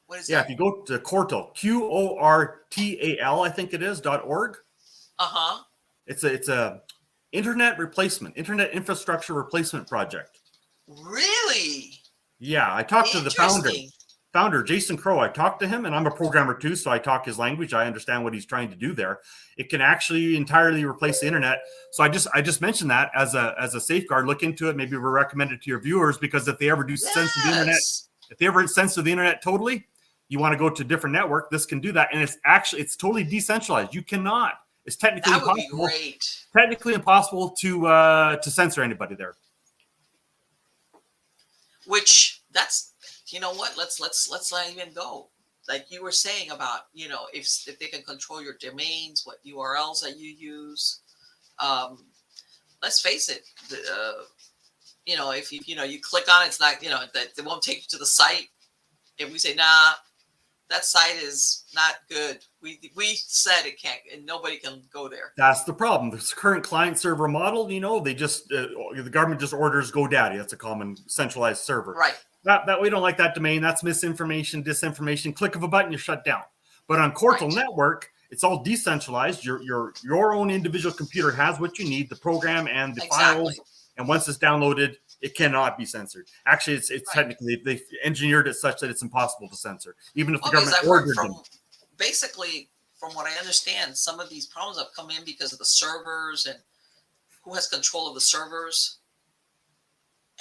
What is that? Yeah, if you go to Quartal, QORTAL, I think it is, .org. Uh-huh. It's a internet infrastructure replacement project. Really? Yeah, I talked to the founder, Jason Crow. I talked to him, and I'm a programmer too, so I talk his language. I understand what he's trying to do there. It can actually entirely replace the internet. So I just mentioned that as a safeguard. Look into it. Maybe we'll recommend it to your viewers, because if they ever do censor the internet, if they ever censor the internet totally, you want to go to a different network, this can do that. And it's totally decentralized. You cannot. It's technically impossible. Technically impossible to censor anybody there. Which that's, you know what? Let's not even go. Like you were saying about, if they can control your domains, what URLs that you use. Let's face it. If you click on it, it's not, that it won't take you to the site. If we say, nah, that site is not good. We said it can't, and nobody can go there. That's the problem. This current client server model, they just the government just orders GoDaddy. That's a common centralized server. Right. That we don't like that domain. That's misinformation, disinformation. Click of a button, you're shut down. But on Cortel Network, it's all decentralized. Your own individual computer has what you need, the program and the files. And once it's downloaded, it cannot be censored. Actually, it's technically, they've engineered it such that it's impossible to censor, even if the government orders them. Basically, from what I understand, some of these problems have come in because of the servers and who has control of the servers.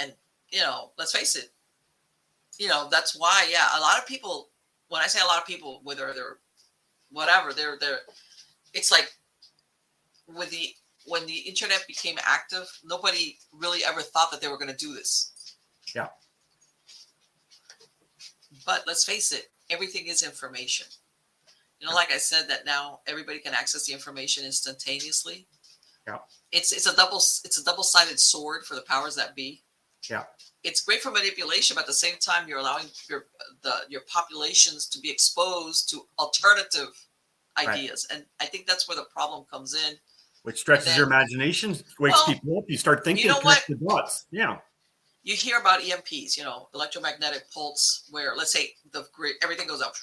And, let's face it, that's why, a lot of people, when I say a lot of people, whether they're whatever, they're it's like when the internet became active, nobody really ever thought that they were going to do this. Yeah. But let's face it, everything is information. Like I said, that now everybody can access the information instantaneously. Yeah. It's a double-sided sword for the powers that be. Yeah. It's great for manipulation, but at the same time, you're allowing your populations to be exposed to alternative ideas. And I think that's where the problem comes in. Which stretches your imagination, wakes people up. You start thinking, connect the dots. Yeah. You hear about EMPs, electromagnetic pulse, where let's say everything goes up.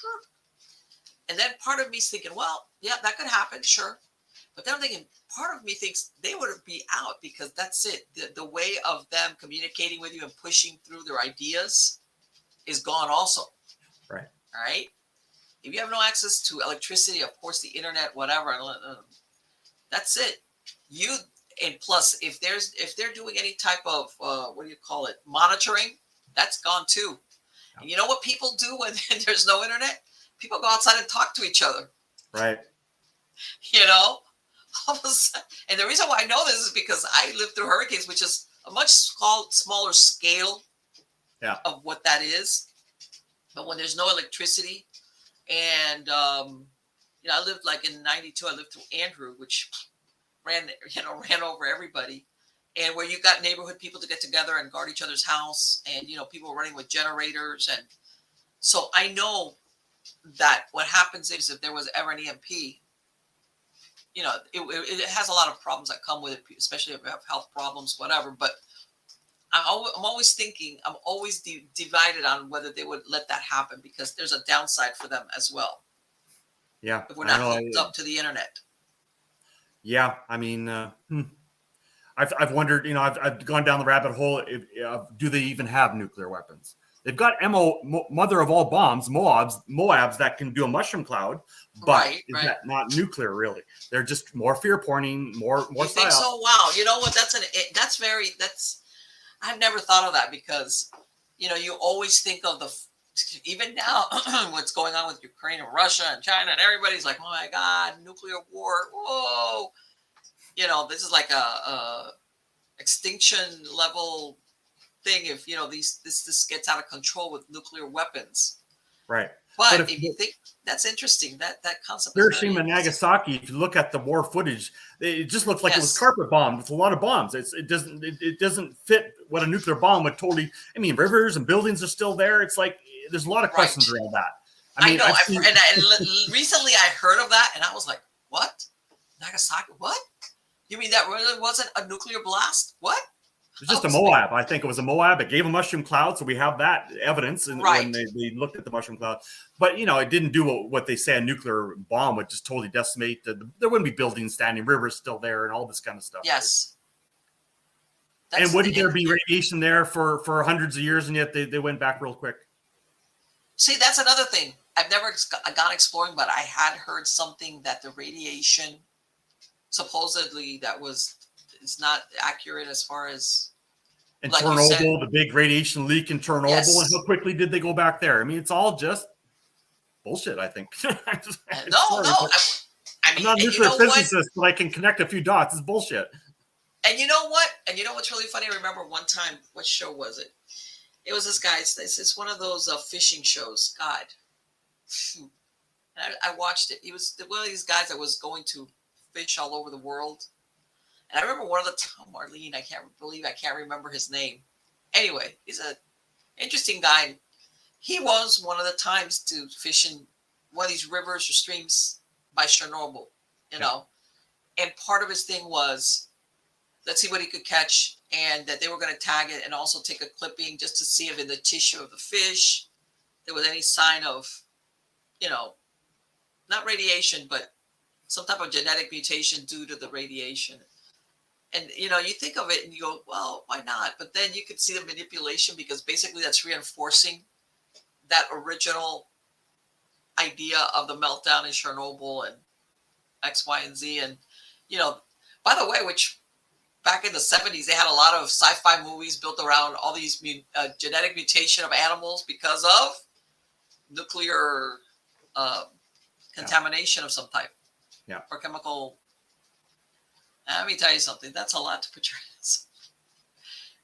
And then part of me is thinking, well, yeah, that could happen, sure. But then I'm thinking, part of me thinks they would be out because that's it. The way of them communicating with you and pushing through their ideas is gone also. Right. All right. If you have no access to electricity, of course, the internet, whatever, that's it. And plus, if they're doing any type of monitoring, that's gone too. Yeah. And you know what people do when there's no internet? People go outside and talk to each other. Right. And the reason why I know this is because I lived through hurricanes, which is a much smaller scale of what that is. But when there's no electricity, and I lived like in '92. I lived through Andrew, which ran over everybody, and where you got neighborhood people to get together and guard each other's house, and people running with generators, and so I know that what happens is if there was ever an EMP, it has a lot of problems that come with it, especially if you have health problems, whatever. But I'm always thinking, I'm always divided on whether they would let that happen because there's a downside for them as well. Yeah. If we're not hooked up to the internet. Yeah. I mean, I've wondered, I've gone down the rabbit hole. Do they even have nuclear weapons? They've got mother of all bombs, Moabs that can do a mushroom cloud, but that not nuclear really? They're just more fear porning, more. You think so? Wow. You know what? I've never thought of that because, you always think of even now, what's going on with Ukraine and Russia and China and everybody's like, oh my God, nuclear war. Whoa. This is like a extinction level thing if this gets out of control with nuclear weapons. Right. But if you think that's interesting, that concept. Hiroshima and Nagasaki, if you look at the war footage, it just looks like it was carpet bombed with a lot of bombs. It doesn't fit what a nuclear bomb would totally. I mean, rivers and buildings are still there. It's like there's a lot of questions around that. I know. Recently I heard of that, and I was like, "What? Nagasaki? What? You mean that really wasn't a nuclear blast? What?" It was just a Moab. I think it was a Moab. It gave a mushroom cloud, so we have that evidence. And when they looked at the mushroom cloud, but it didn't do what they say a nuclear bomb would just totally decimate. There wouldn't be buildings standing, rivers still there, and all this kind of stuff. Yes. And wouldn't there be radiation there for hundreds of years, and yet they went back real quick? See, that's another thing. I've never gone exploring, but I had heard something that the radiation supposedly is not accurate as far as. And like Chernobyl, the big radiation leak in Chernobyl, and how quickly did they go back there? I mean, it's all just bullshit, I think. No. I'm not a nuclear physicist, but I can connect a few dots. It's bullshit. And you know what? And you know what's really funny? I remember one time, what show was it? It was this guy. It's one of those fishing shows. God, and I watched it. He was one of these guys that was going to fish all over the world. And I remember one of the Marlene. I can't remember his name. Anyway, he's a interesting guy. He was one of the times to fish in one of these rivers or streams by Chernobyl, you know. And part of his thing was, let's see what he could catch, and that they were going to tag it and also take a clipping just to see if in the tissue of the fish there was any sign of, you know, not radiation, but some type of genetic mutation due to the radiation. And, you know, you think of it and you go, well, why not? But then you could see the manipulation, because basically that's reinforcing that original idea of the meltdown in Chernobyl and X, Y, and Z. And, you know, by the way, which back in the 70s, they had a lot of sci-fi movies built around all these genetic mutation of animals because of nuclear contamination of some type. Yeah. Or chemical. Let me tell you something. That's a lot to portray.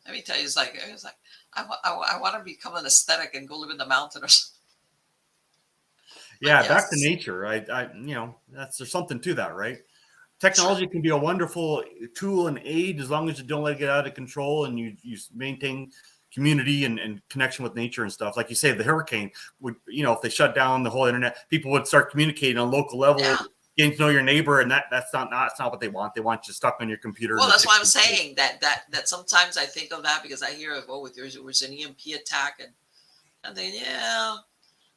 Let me tell you, it's like I want to become an aesthetic and go live in the mountain or something. Yeah, yes. Back to nature. I you know, there's something to that, right? Technology can be a wonderful tool and aid as long as you don't let it get out of control and you maintain community and connection with nature and stuff. Like you say, the hurricane would, you know, if they shut down the whole internet, people would start communicating on local level. Yeah. Getting to know your neighbor, and that's not what they want. They want you stuck on your computer. Well, that's why I'm saying that sometimes I think of that, because I hear of, there was an EMP attack, and I'm thinking, yeah, it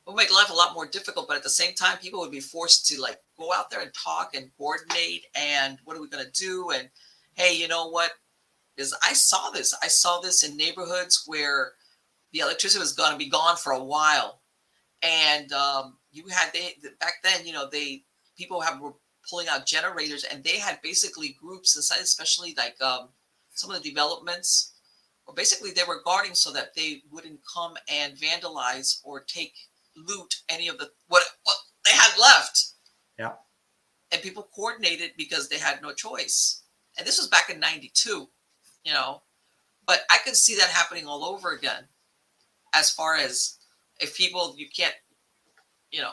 would make life a lot more difficult. But at the same time, people would be forced to like go out there and talk and coordinate, and what are we going to do? And hey, you know what? Because I saw this in neighborhoods where the electricity was going to be gone for a while, and back then, you know, people were pulling out generators, and they had basically groups inside, especially like some of the developments, or basically they were guarding so that they wouldn't come and vandalize or loot any of what they had left. Yeah. And people coordinated because they had no choice. And this was back in 92, you know, but I could see that happening all over again, as far as if people, you can't, you know,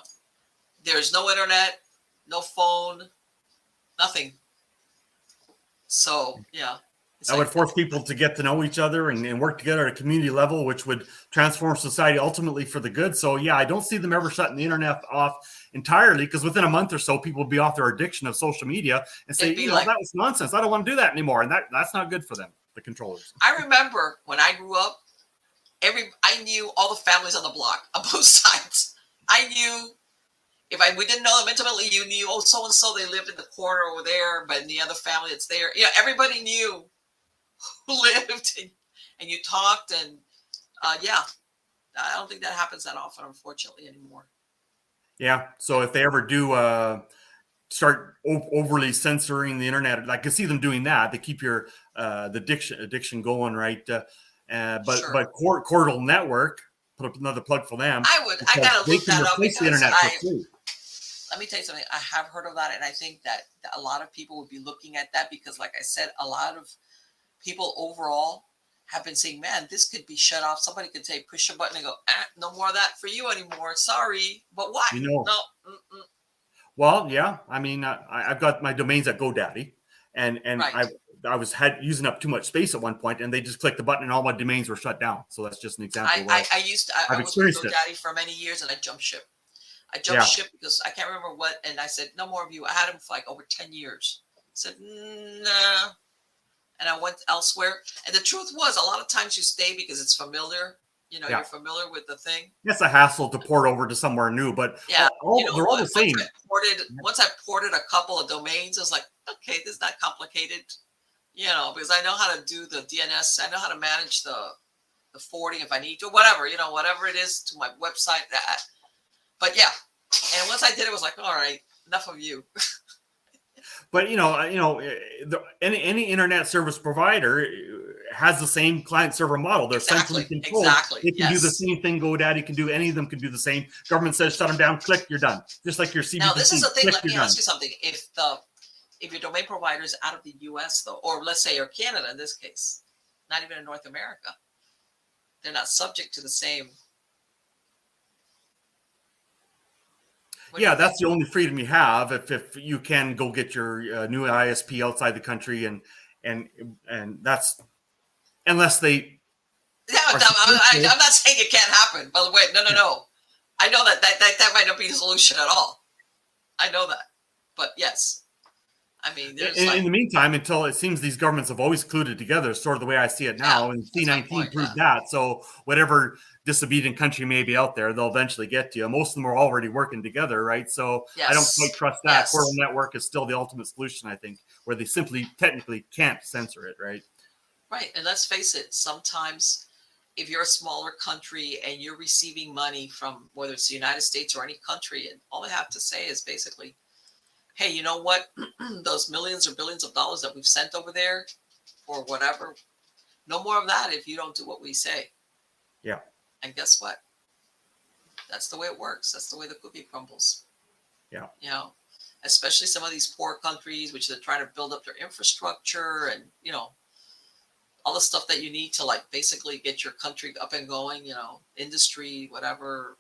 there's no internet, no phone, nothing. So, yeah. That would force people to get to know each other and work together at a community level, which would transform society ultimately for the good. So, yeah, I don't see them ever shutting the internet off entirely, because within a month or so, people will be off their addiction of social media and say, you know, that was nonsense. I don't want to do that anymore. And that's not good for them, the controllers. I remember when I grew up, I knew all the families on the block on both sides. I knew. We didn't know them intimately, you knew, oh, so-and-so, they lived in the corner over there, but in the other family, it's there. You know, everybody knew who lived, and you talked, and yeah, I don't think that happens that often, unfortunately, anymore. Yeah, so if they ever do start overly censoring the internet, I can see them doing that. They keep your the addiction going, right? But Cordal Network, put up another plug for them. I gotta look that up, because the internet for free. Let me tell you something. I have heard of that, and I think that a lot of people would be looking at that, because, like I said, a lot of people overall have been saying, man, this could be shut off. Somebody could say, push a button and go, no more of that for you anymore. Sorry. But why? You know. No. Well, yeah. I mean, I've got my domains at GoDaddy, and right. I was using up too much space at one point, and they just clicked the button and all my domains were shut down. So that's just an example. I was with GoDaddy for many years, and I jumped ship. Ship because I can't remember what, and I said, no more of you. I had them for like over 10 years. I said, nah. And I went elsewhere. And the truth was, a lot of times you stay because it's familiar. You know, You're familiar with the thing. It's a hassle to port over to somewhere new, but yeah, they're all the same. Once I ported a couple of domains, I was like, okay, this is not complicated. You know, because I know how to do the DNS. I know how to manage the forwarding if I need to, whatever it is to my website. But yeah, and once I did it, was like, all right, enough of you. But any internet service provider has the same client server model. They're centrally controlled. Exactly. They can do the same thing. GoDaddy can do. Any of them can do the same. Government says shut them down. Click, you're done. Just like your CBDC. Now this is the thing. Let me ask you something. If your domain provider is out of the U.S. though, or let's say or Canada in this case, not even in North America, They're not subject to the same. Yeah, that's the only freedom you have if you can go get your new ISP outside the country, and that's unless they. Yeah, I'm not saying it can't happen. By the way, no. I know that might not be the solution at all. I know that, but yes, I mean, in the meantime, until it seems these governments have always colluded together, sort of the way I see it now, and C-19 proved that. So whatever disobedient country may be out there, they'll eventually get to you. Most of them are already working together, right? So I don't quite trust that. Yes. Coral network is still the ultimate solution, I think, where they simply technically can't censor it, right? Right, and let's face it, sometimes if you're a smaller country and you're receiving money from whether it's the United States or any country, and all they have to say is basically, hey, you know what? Those millions or billions of dollars that we've sent over there or whatever, no more of that if you don't do what we say. Yeah. And guess what? That's the way it works. That's the way the cookie crumbles. Yeah. You know, especially some of these poor countries, which they're trying to build up their infrastructure and, you know, all the stuff that you need to like basically get your country up and going, you know, industry, whatever,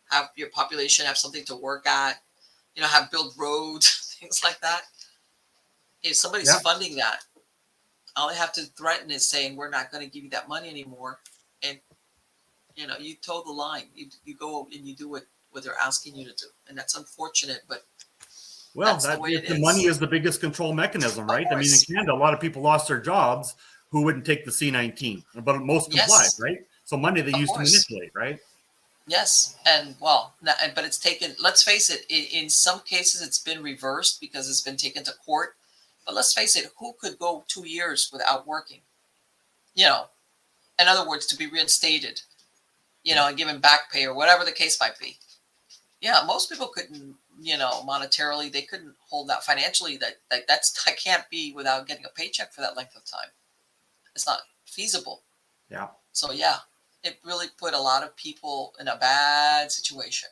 have your population have something to work at, you know, have build roads, things like that. If somebody's funding that, all they have to threaten is saying, we're not going to give you that money anymore. And, you know, you toe the line. You go and you do what they're asking you to do. And that's unfortunate, but well, the money is the biggest control mechanism, right? I mean, in Canada, a lot of people lost their jobs who wouldn't take the C-19, but most complied, right? So money they used to manipulate, right? Yes, and well, but it's taken, let's face it, in some cases it's been reversed because it's been taken to court. But let's face it, who could go 2 years without working? You know, in other words, to be reinstated, you know, and given back pay or whatever the case might be. Yeah, most people couldn't, you know, monetarily, they couldn't hold that financially. That can't be without getting a paycheck for that length of time. It's not feasible. Yeah. So yeah, it really put a lot of people in a bad situation.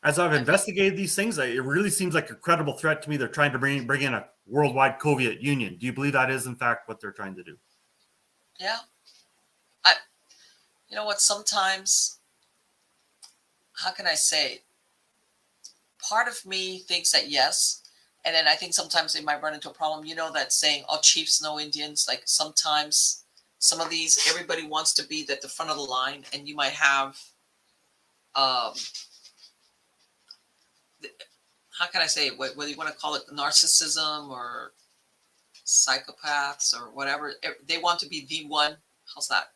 As I've investigated these things, it really seems like a credible threat to me. They're trying to bring in a worldwide Soviet Union. Do you believe that is in fact what they're trying to do? Yeah. You know what? Sometimes, how can I say? Part of me thinks that yes. And then I think sometimes they might run into a problem. You know, that saying, "All chiefs, no Indians." Like sometimes some of these, everybody wants to be at the front of the line, and you might have, how can I say it? Whether you want to call it narcissism or psychopaths or whatever, they want to be the one. How's that?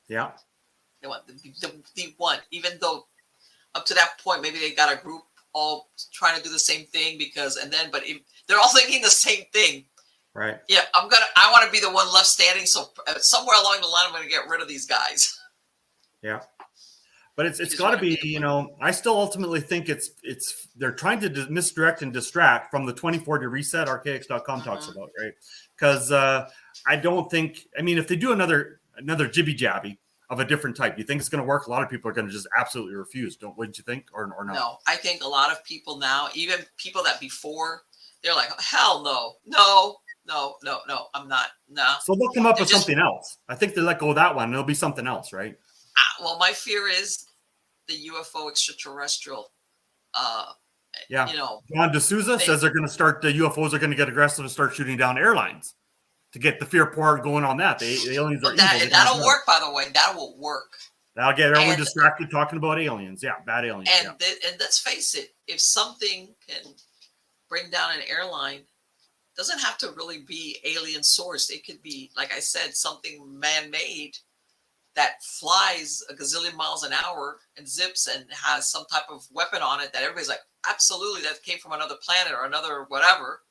Yeah. They want the one, even though up to that point, maybe they got a group all trying to do the same thing but if they're all thinking the same thing. Right. Yeah, I want to be the one left standing. So somewhere along the line, I'm going to get rid of these guys. Yeah. But it's got to be, you know, I still ultimately think they're trying to misdirect and distract from the 2040 reset archaics.com talks about, right? Because I don't think, I mean, if they do another jibby jabby of a different type, you think it's going to work? A lot of people are going to just absolutely refuse. Wouldn't you think? Or no? No, I think a lot of people now, even people that before, they're like, hell no, I'm not. No. So they'll come up with something else. I think they let go of that one. And it'll be something else, right? Well, my fear is the UFO extraterrestrial. Yeah. You know, John D'Souza says they're going to start, the UFOs are going to get aggressive and start shooting down airlines to get the fear pour going on that. The aliens are evil. That'll work, by the way. That will work. That'll get everyone distracted talking about aliens. Yeah, bad aliens. And let's face it, if something can bring down an airline, it doesn't have to really be alien sourced. It could be, like I said, something man-made that flies a gazillion miles an hour and zips and has some type of weapon on it that everybody's like, absolutely, that came from another planet or another whatever.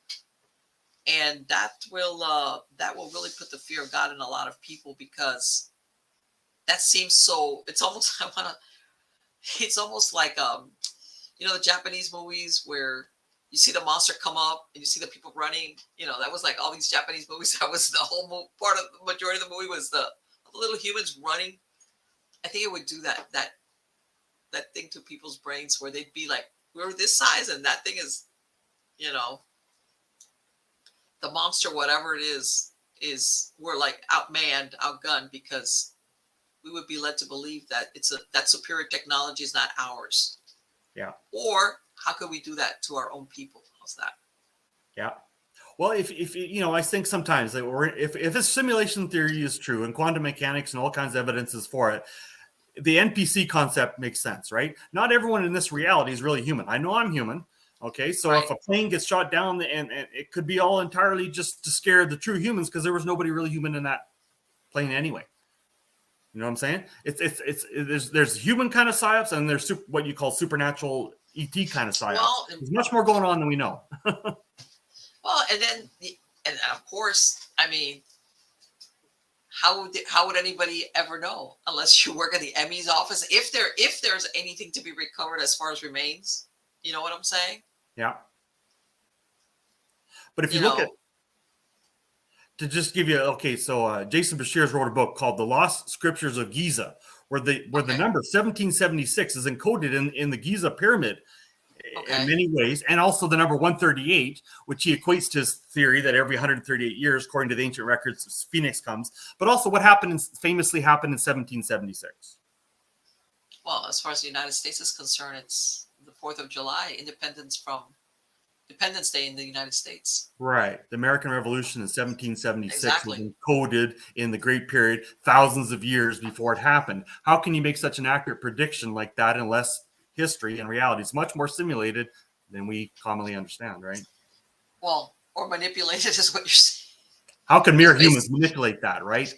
And that will really put the fear of God in a lot of people, because that seems so, it's almost like, you know, the Japanese movies where you see the monster come up and you see the people running, you know, that was like all these Japanese movies. That was the whole part of the majority of the movie was the little humans running. I think it would do that thing to people's brains where they'd be like, we're this size and that thing is, you know, the monster, whatever it is we're like outmanned, outgunned, because we would be led to believe that that superior technology is not ours. Yeah. Or how could we do that to our own people? How's that? Yeah. Well, if I think sometimes that if this simulation theory is true and quantum mechanics and all kinds of evidences for it, the NPC concept makes sense, right? Not everyone in this reality is really human. I know I'm human. Okay, so Right. if a plane gets shot down, and it could be all entirely just to scare the true humans, because there was nobody really human in that plane anyway. You know what I'm saying? There's human kind of psyops, and there's what you call supernatural ET kind of psyops. Well, There's much more going on than we know. Well, and of course, I mean, how would anybody ever know unless you work at the Emmy's office? If there's anything to be recovered as far as remains, you know what I'm saying? Yeah. But if you look at, to just give you, okay, so Jason Bashir's wrote a book called The Lost Scriptures of Giza, where the number 1776 is encoded in the Giza pyramid in many ways, and also the number 138, which he equates to his theory that every 138 years, according to the ancient records, Phoenix comes. But also what famously happened in 1776. Well, as far as the United States is concerned, it's the 4th of July, Independence Day in the United States. Right. The American Revolution in 1776 was Exactly. encoded in the Great Period thousands of years before it happened. How can you make such an accurate prediction like that unless history and reality is much more simulated than we commonly understand, right? Well, or manipulated is what you're saying. How can mere humans manipulate that, right?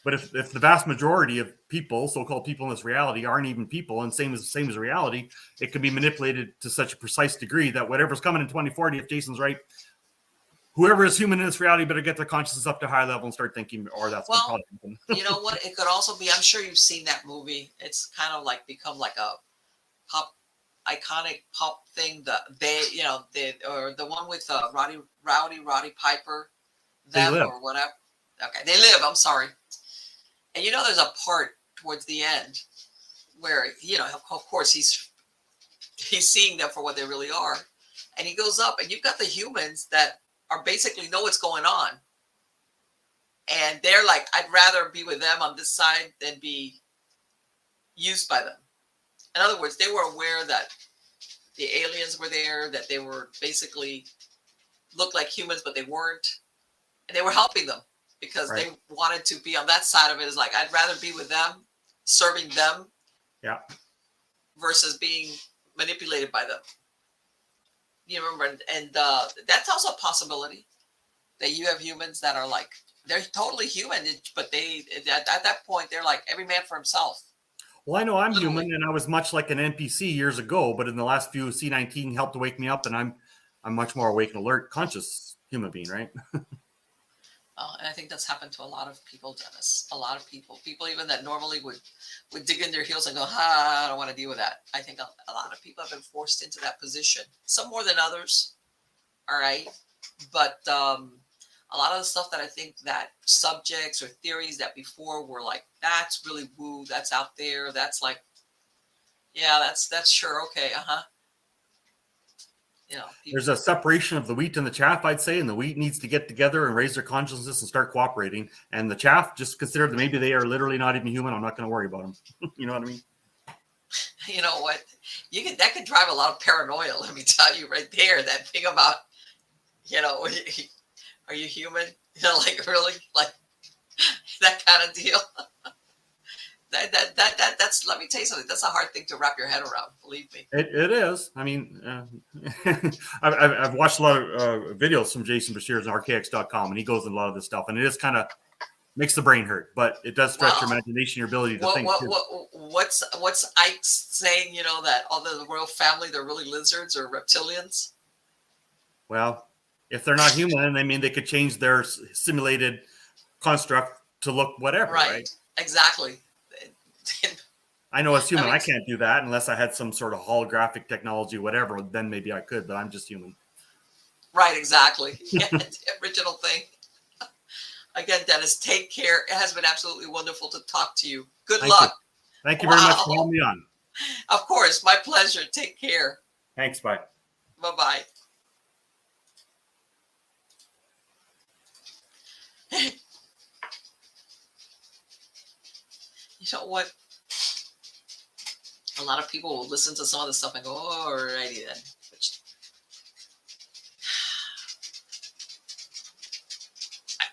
But if the vast majority of people, so-called people in this reality, aren't even people, and same as reality, it can be manipulated to such a precise degree that whatever's coming in 2040, if Jason's right, whoever is human in this reality better get their consciousness up to a high level and start thinking, or that's what probably happen. You know what? It could also be, I'm sure you've seen that movie. It's kind of like become like a iconic pop thing. Or the one with Rowdy Piper, or whatever. Okay, They Live. I'm sorry. And there's a part towards the end where of course he's seeing them for what they really are, and he goes up, and you've got the humans that are basically know what's going on, and they're like, I'd rather be with them on this side than be used by them. In other words, they were aware that the aliens were there, that they were basically looked like humans, but they weren't, and they were helping them because they wanted to be on that side of it. Is like, I'd rather be with them, serving them, versus being manipulated by them. You remember, and that's also a possibility that you have humans that are like, they're totally human, but they at that point they're like every man for himself. Well, I know I'm human, and I was much like an NPC years ago, but in the last few, C-19 helped to wake me up, and I'm much more awake and alert, conscious human being, right? And I think that's happened to a lot of people, Dennis. A lot of people even that normally would dig in their heels and go, I don't want to deal with that. I think a lot of people have been forced into that position. Some more than others. All right. But a lot of the stuff that I think that subjects or theories that before were like, that's really woo, that's out there. That's like, yeah, that's sure. Okay. There's a separation of the wheat and the chaff, I'd say, and the wheat needs to get together and raise their consciousness and start cooperating. And the chaff, just consider that maybe they are literally not even human. I'm not going to worry about them. You know what I mean? You know what? That could drive a lot of paranoia. Let me tell you right there. That thing about, are you human? Like really, like that kind of deal. That's, let me tell you something. That's a hard thing to wrap your head around. Believe me. It is. I mean, I've watched a lot of videos from Jason Bashir's on archaics.com, and he goes into a lot of this stuff, and it is kind of makes the brain hurt, but it does stretch your imagination, your ability to think. What's Ike saying? That all the royal family, they're really lizards or reptilians. Well, if they're not human, I mean, they could change their simulated construct to look whatever, right? Exactly. I know as human, I can't do that unless I had some sort of holographic technology, whatever. Then maybe I could, but I'm just human. Right, exactly. Yeah, it's the original thing. Again, Dennis, take care. It has been absolutely wonderful to talk to you. Good luck. Thank you very much for having me on. Of course, my pleasure. Take care. Thanks. Bye. Bye-bye. you know what? A lot of people will listen to some of the stuff and go, oh, alrighty then. Which,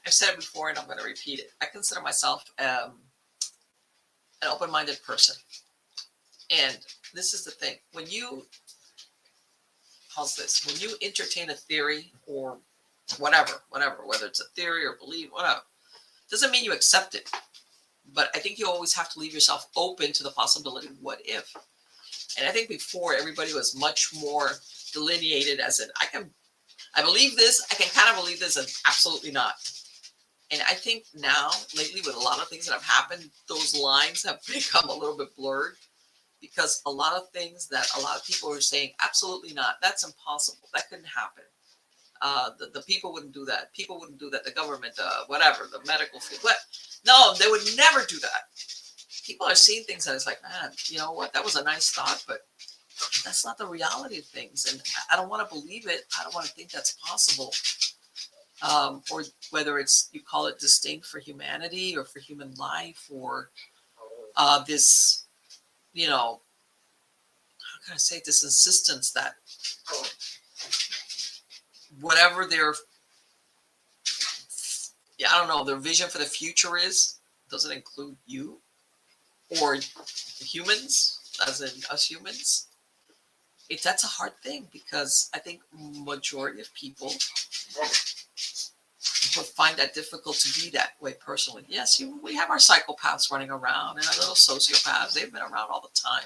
I've said it before and I'm going to repeat it. I consider myself an open-minded person. And this is the thing. When you, how's this? When you entertain a theory or whatever, whether it's a theory or belief, whatever, doesn't mean you accept it. But I think you always have to leave yourself open to the possibility of what if. And I think before everybody was much more delineated as in, I believe this, I can kind of believe this, and absolutely not. And I think now, lately, with a lot of things that have happened, those lines have become a little bit blurred, because a lot of things that a lot of people are saying, absolutely not, that's impossible, that couldn't happen. The people wouldn't do that. People wouldn't do that. The government, whatever, the medical field. But no, they would never do that. People are seeing things that it's like, man, you know what? That was a nice thought, but that's not the reality of things. And I don't want to believe it. I don't want to think that's possible. Or whether it's, you call it disdain for humanity or for human life, or this, you know, how can I say, this insistence that whatever their, I don't know, their vision for the future doesn't include you or humans, as in us humans. That's a hard thing, because I think majority of people would find that difficult to be that way personally. Yes, we have our psychopaths running around and our little sociopaths. They've been around all the time.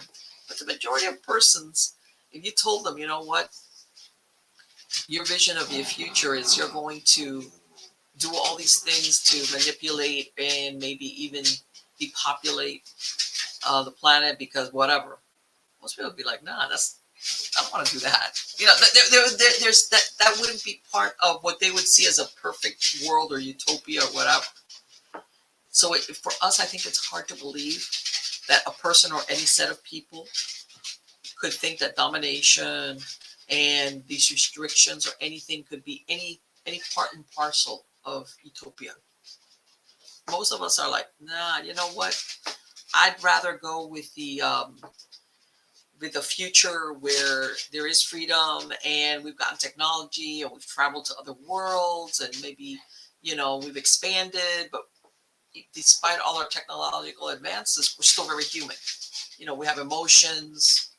But the majority of persons, if you told them, you know what, your vision of your future is you're going to do all these things to manipulate and maybe even depopulate the planet because whatever. Most people would be like, nah, I don't want to do that. You know, there's that wouldn't be part of what they would see as a perfect world or utopia or whatever. So for us, I think it's hard to believe that a person or any set of people could think that domination and these restrictions or anything could be any part and parcel of utopia. Most of us are like, nah, you know what? I'd rather go with the future where there is freedom and we've gotten technology and we've traveled to other worlds and maybe, you know, we've expanded, but despite all our technological advances, we're still very human. You know, we have emotions.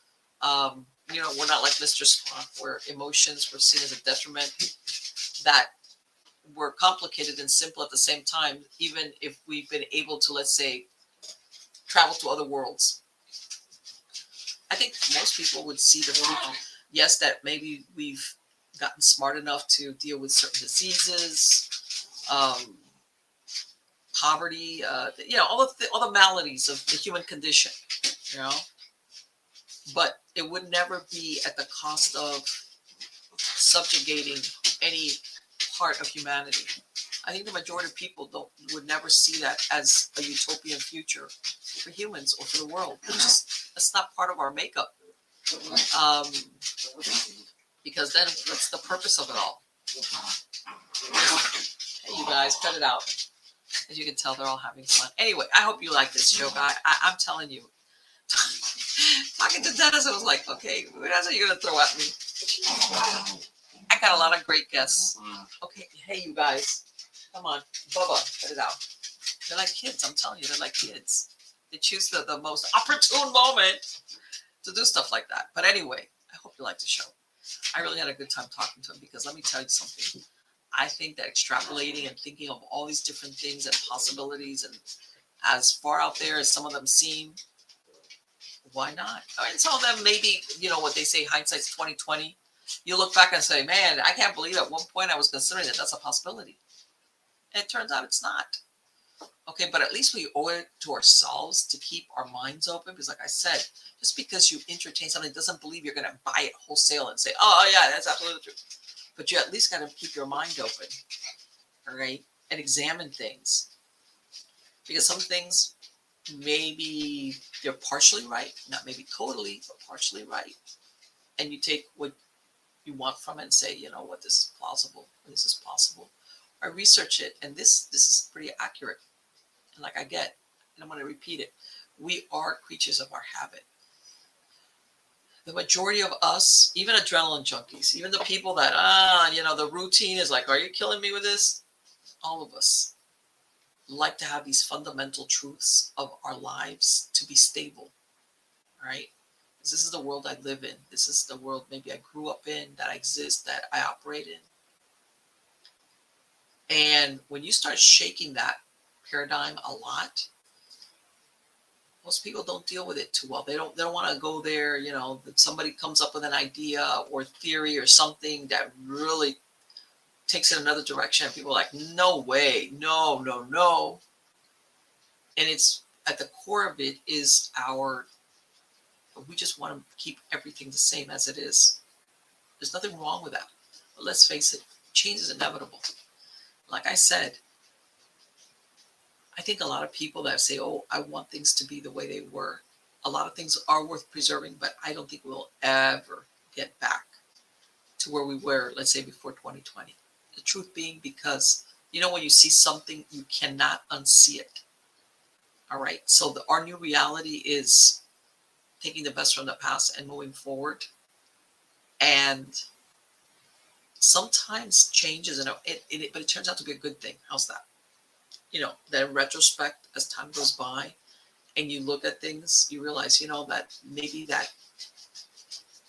You know, we're not like Mr. Spock, where emotions were seen as a detriment. That we're complicated and simple at the same time, even if we've been able to, let's say, travel to other worlds. I think most people would see the future. Yes, that maybe we've gotten smart enough to deal with certain diseases, poverty, you know, all the maladies of the human condition, you know. But it would never be at the cost of subjugating any part of humanity. I think the majority of people would never see that as a utopian future for humans or for the world. That's not part of our makeup. Because then what's the purpose of it all? Hey, you guys, cut it out. As you can tell, they're all having fun. Anyway, I hope you like this show, guy. I'm telling you. Talking to Dennis, I was like, okay, what else are you going to throw at me? I got a lot of great guests. Okay, hey, you guys. Come on. Bubba, cut it out. They're like kids. I'm telling you, they're like kids. They choose the most opportune moment to do stuff like that. But anyway, I hope you like the show. I really had a good time talking to him, because let me tell you something. I think that extrapolating and thinking of all these different things and possibilities, and as far out there as some of them seem, why not? I mean, some of them maybe, you know what they say, hindsight's 20/20. You look back and say, man, I can't believe at one point I was considering that that's a possibility. And it turns out it's not. Okay, but at least we owe it to ourselves to keep our minds open, because like I said, just because you entertain something doesn't believe you're going to buy it wholesale and say, oh yeah, that's absolutely true. But you at least got to keep your mind open, all right, and examine things. Because some things, maybe they're partially right, not maybe totally, but partially right. And you take what you want from it and say, you know what, this is plausible, this is possible. I research it, and this is pretty accurate. And like I get, and I'm going to repeat it. We are creatures of our habit. The majority of us, even adrenaline junkies, even the people that, the routine is like, are you killing me with this? All of us like to have these fundamental truths of our lives to be stable, right? Because this is the world I live in. This is the world maybe I grew up in, that I exist, that I operate in. And when you start shaking that paradigm a lot, most people don't deal with it too well. They don't want to go there, that somebody comes up with an idea or theory or something that really takes it another direction. And people are like, no way, no. And it's at the core of it is we just want to keep everything the same as it is. There's nothing wrong with that. But let's face it, change is inevitable. Like I said, I think a lot of people that say, oh, I want things to be the way they were. A lot of things are worth preserving, but I don't think we'll ever get back to where we were, let's say, before 2020. The truth being, because, when you see something, you cannot unsee it. All right. So our new reality is taking the best from the past and moving forward. And sometimes changes, but it turns out to be a good thing. How's that? That in retrospect, as time goes by and you look at things, you realize, that maybe that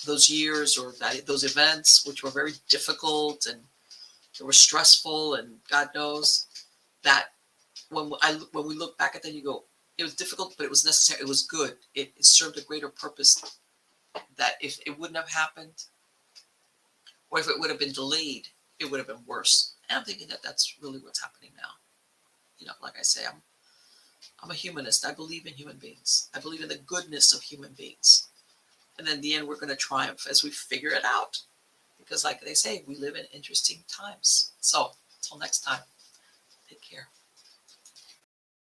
those years or those events, which were very difficult and they were stressful, and God knows that when we look back at that, you go, it was difficult, but it was necessary. It was good. It served a greater purpose, that if it wouldn't have happened, or if it would have been delayed, it would have been worse. And I'm thinking that that's really what's happening now. Like I say, I'm a humanist. I believe in human beings. I believe in the goodness of human beings. And then in the end, we're going to triumph as we figure it out. Because like they say, we live in interesting times. So until next time, take care.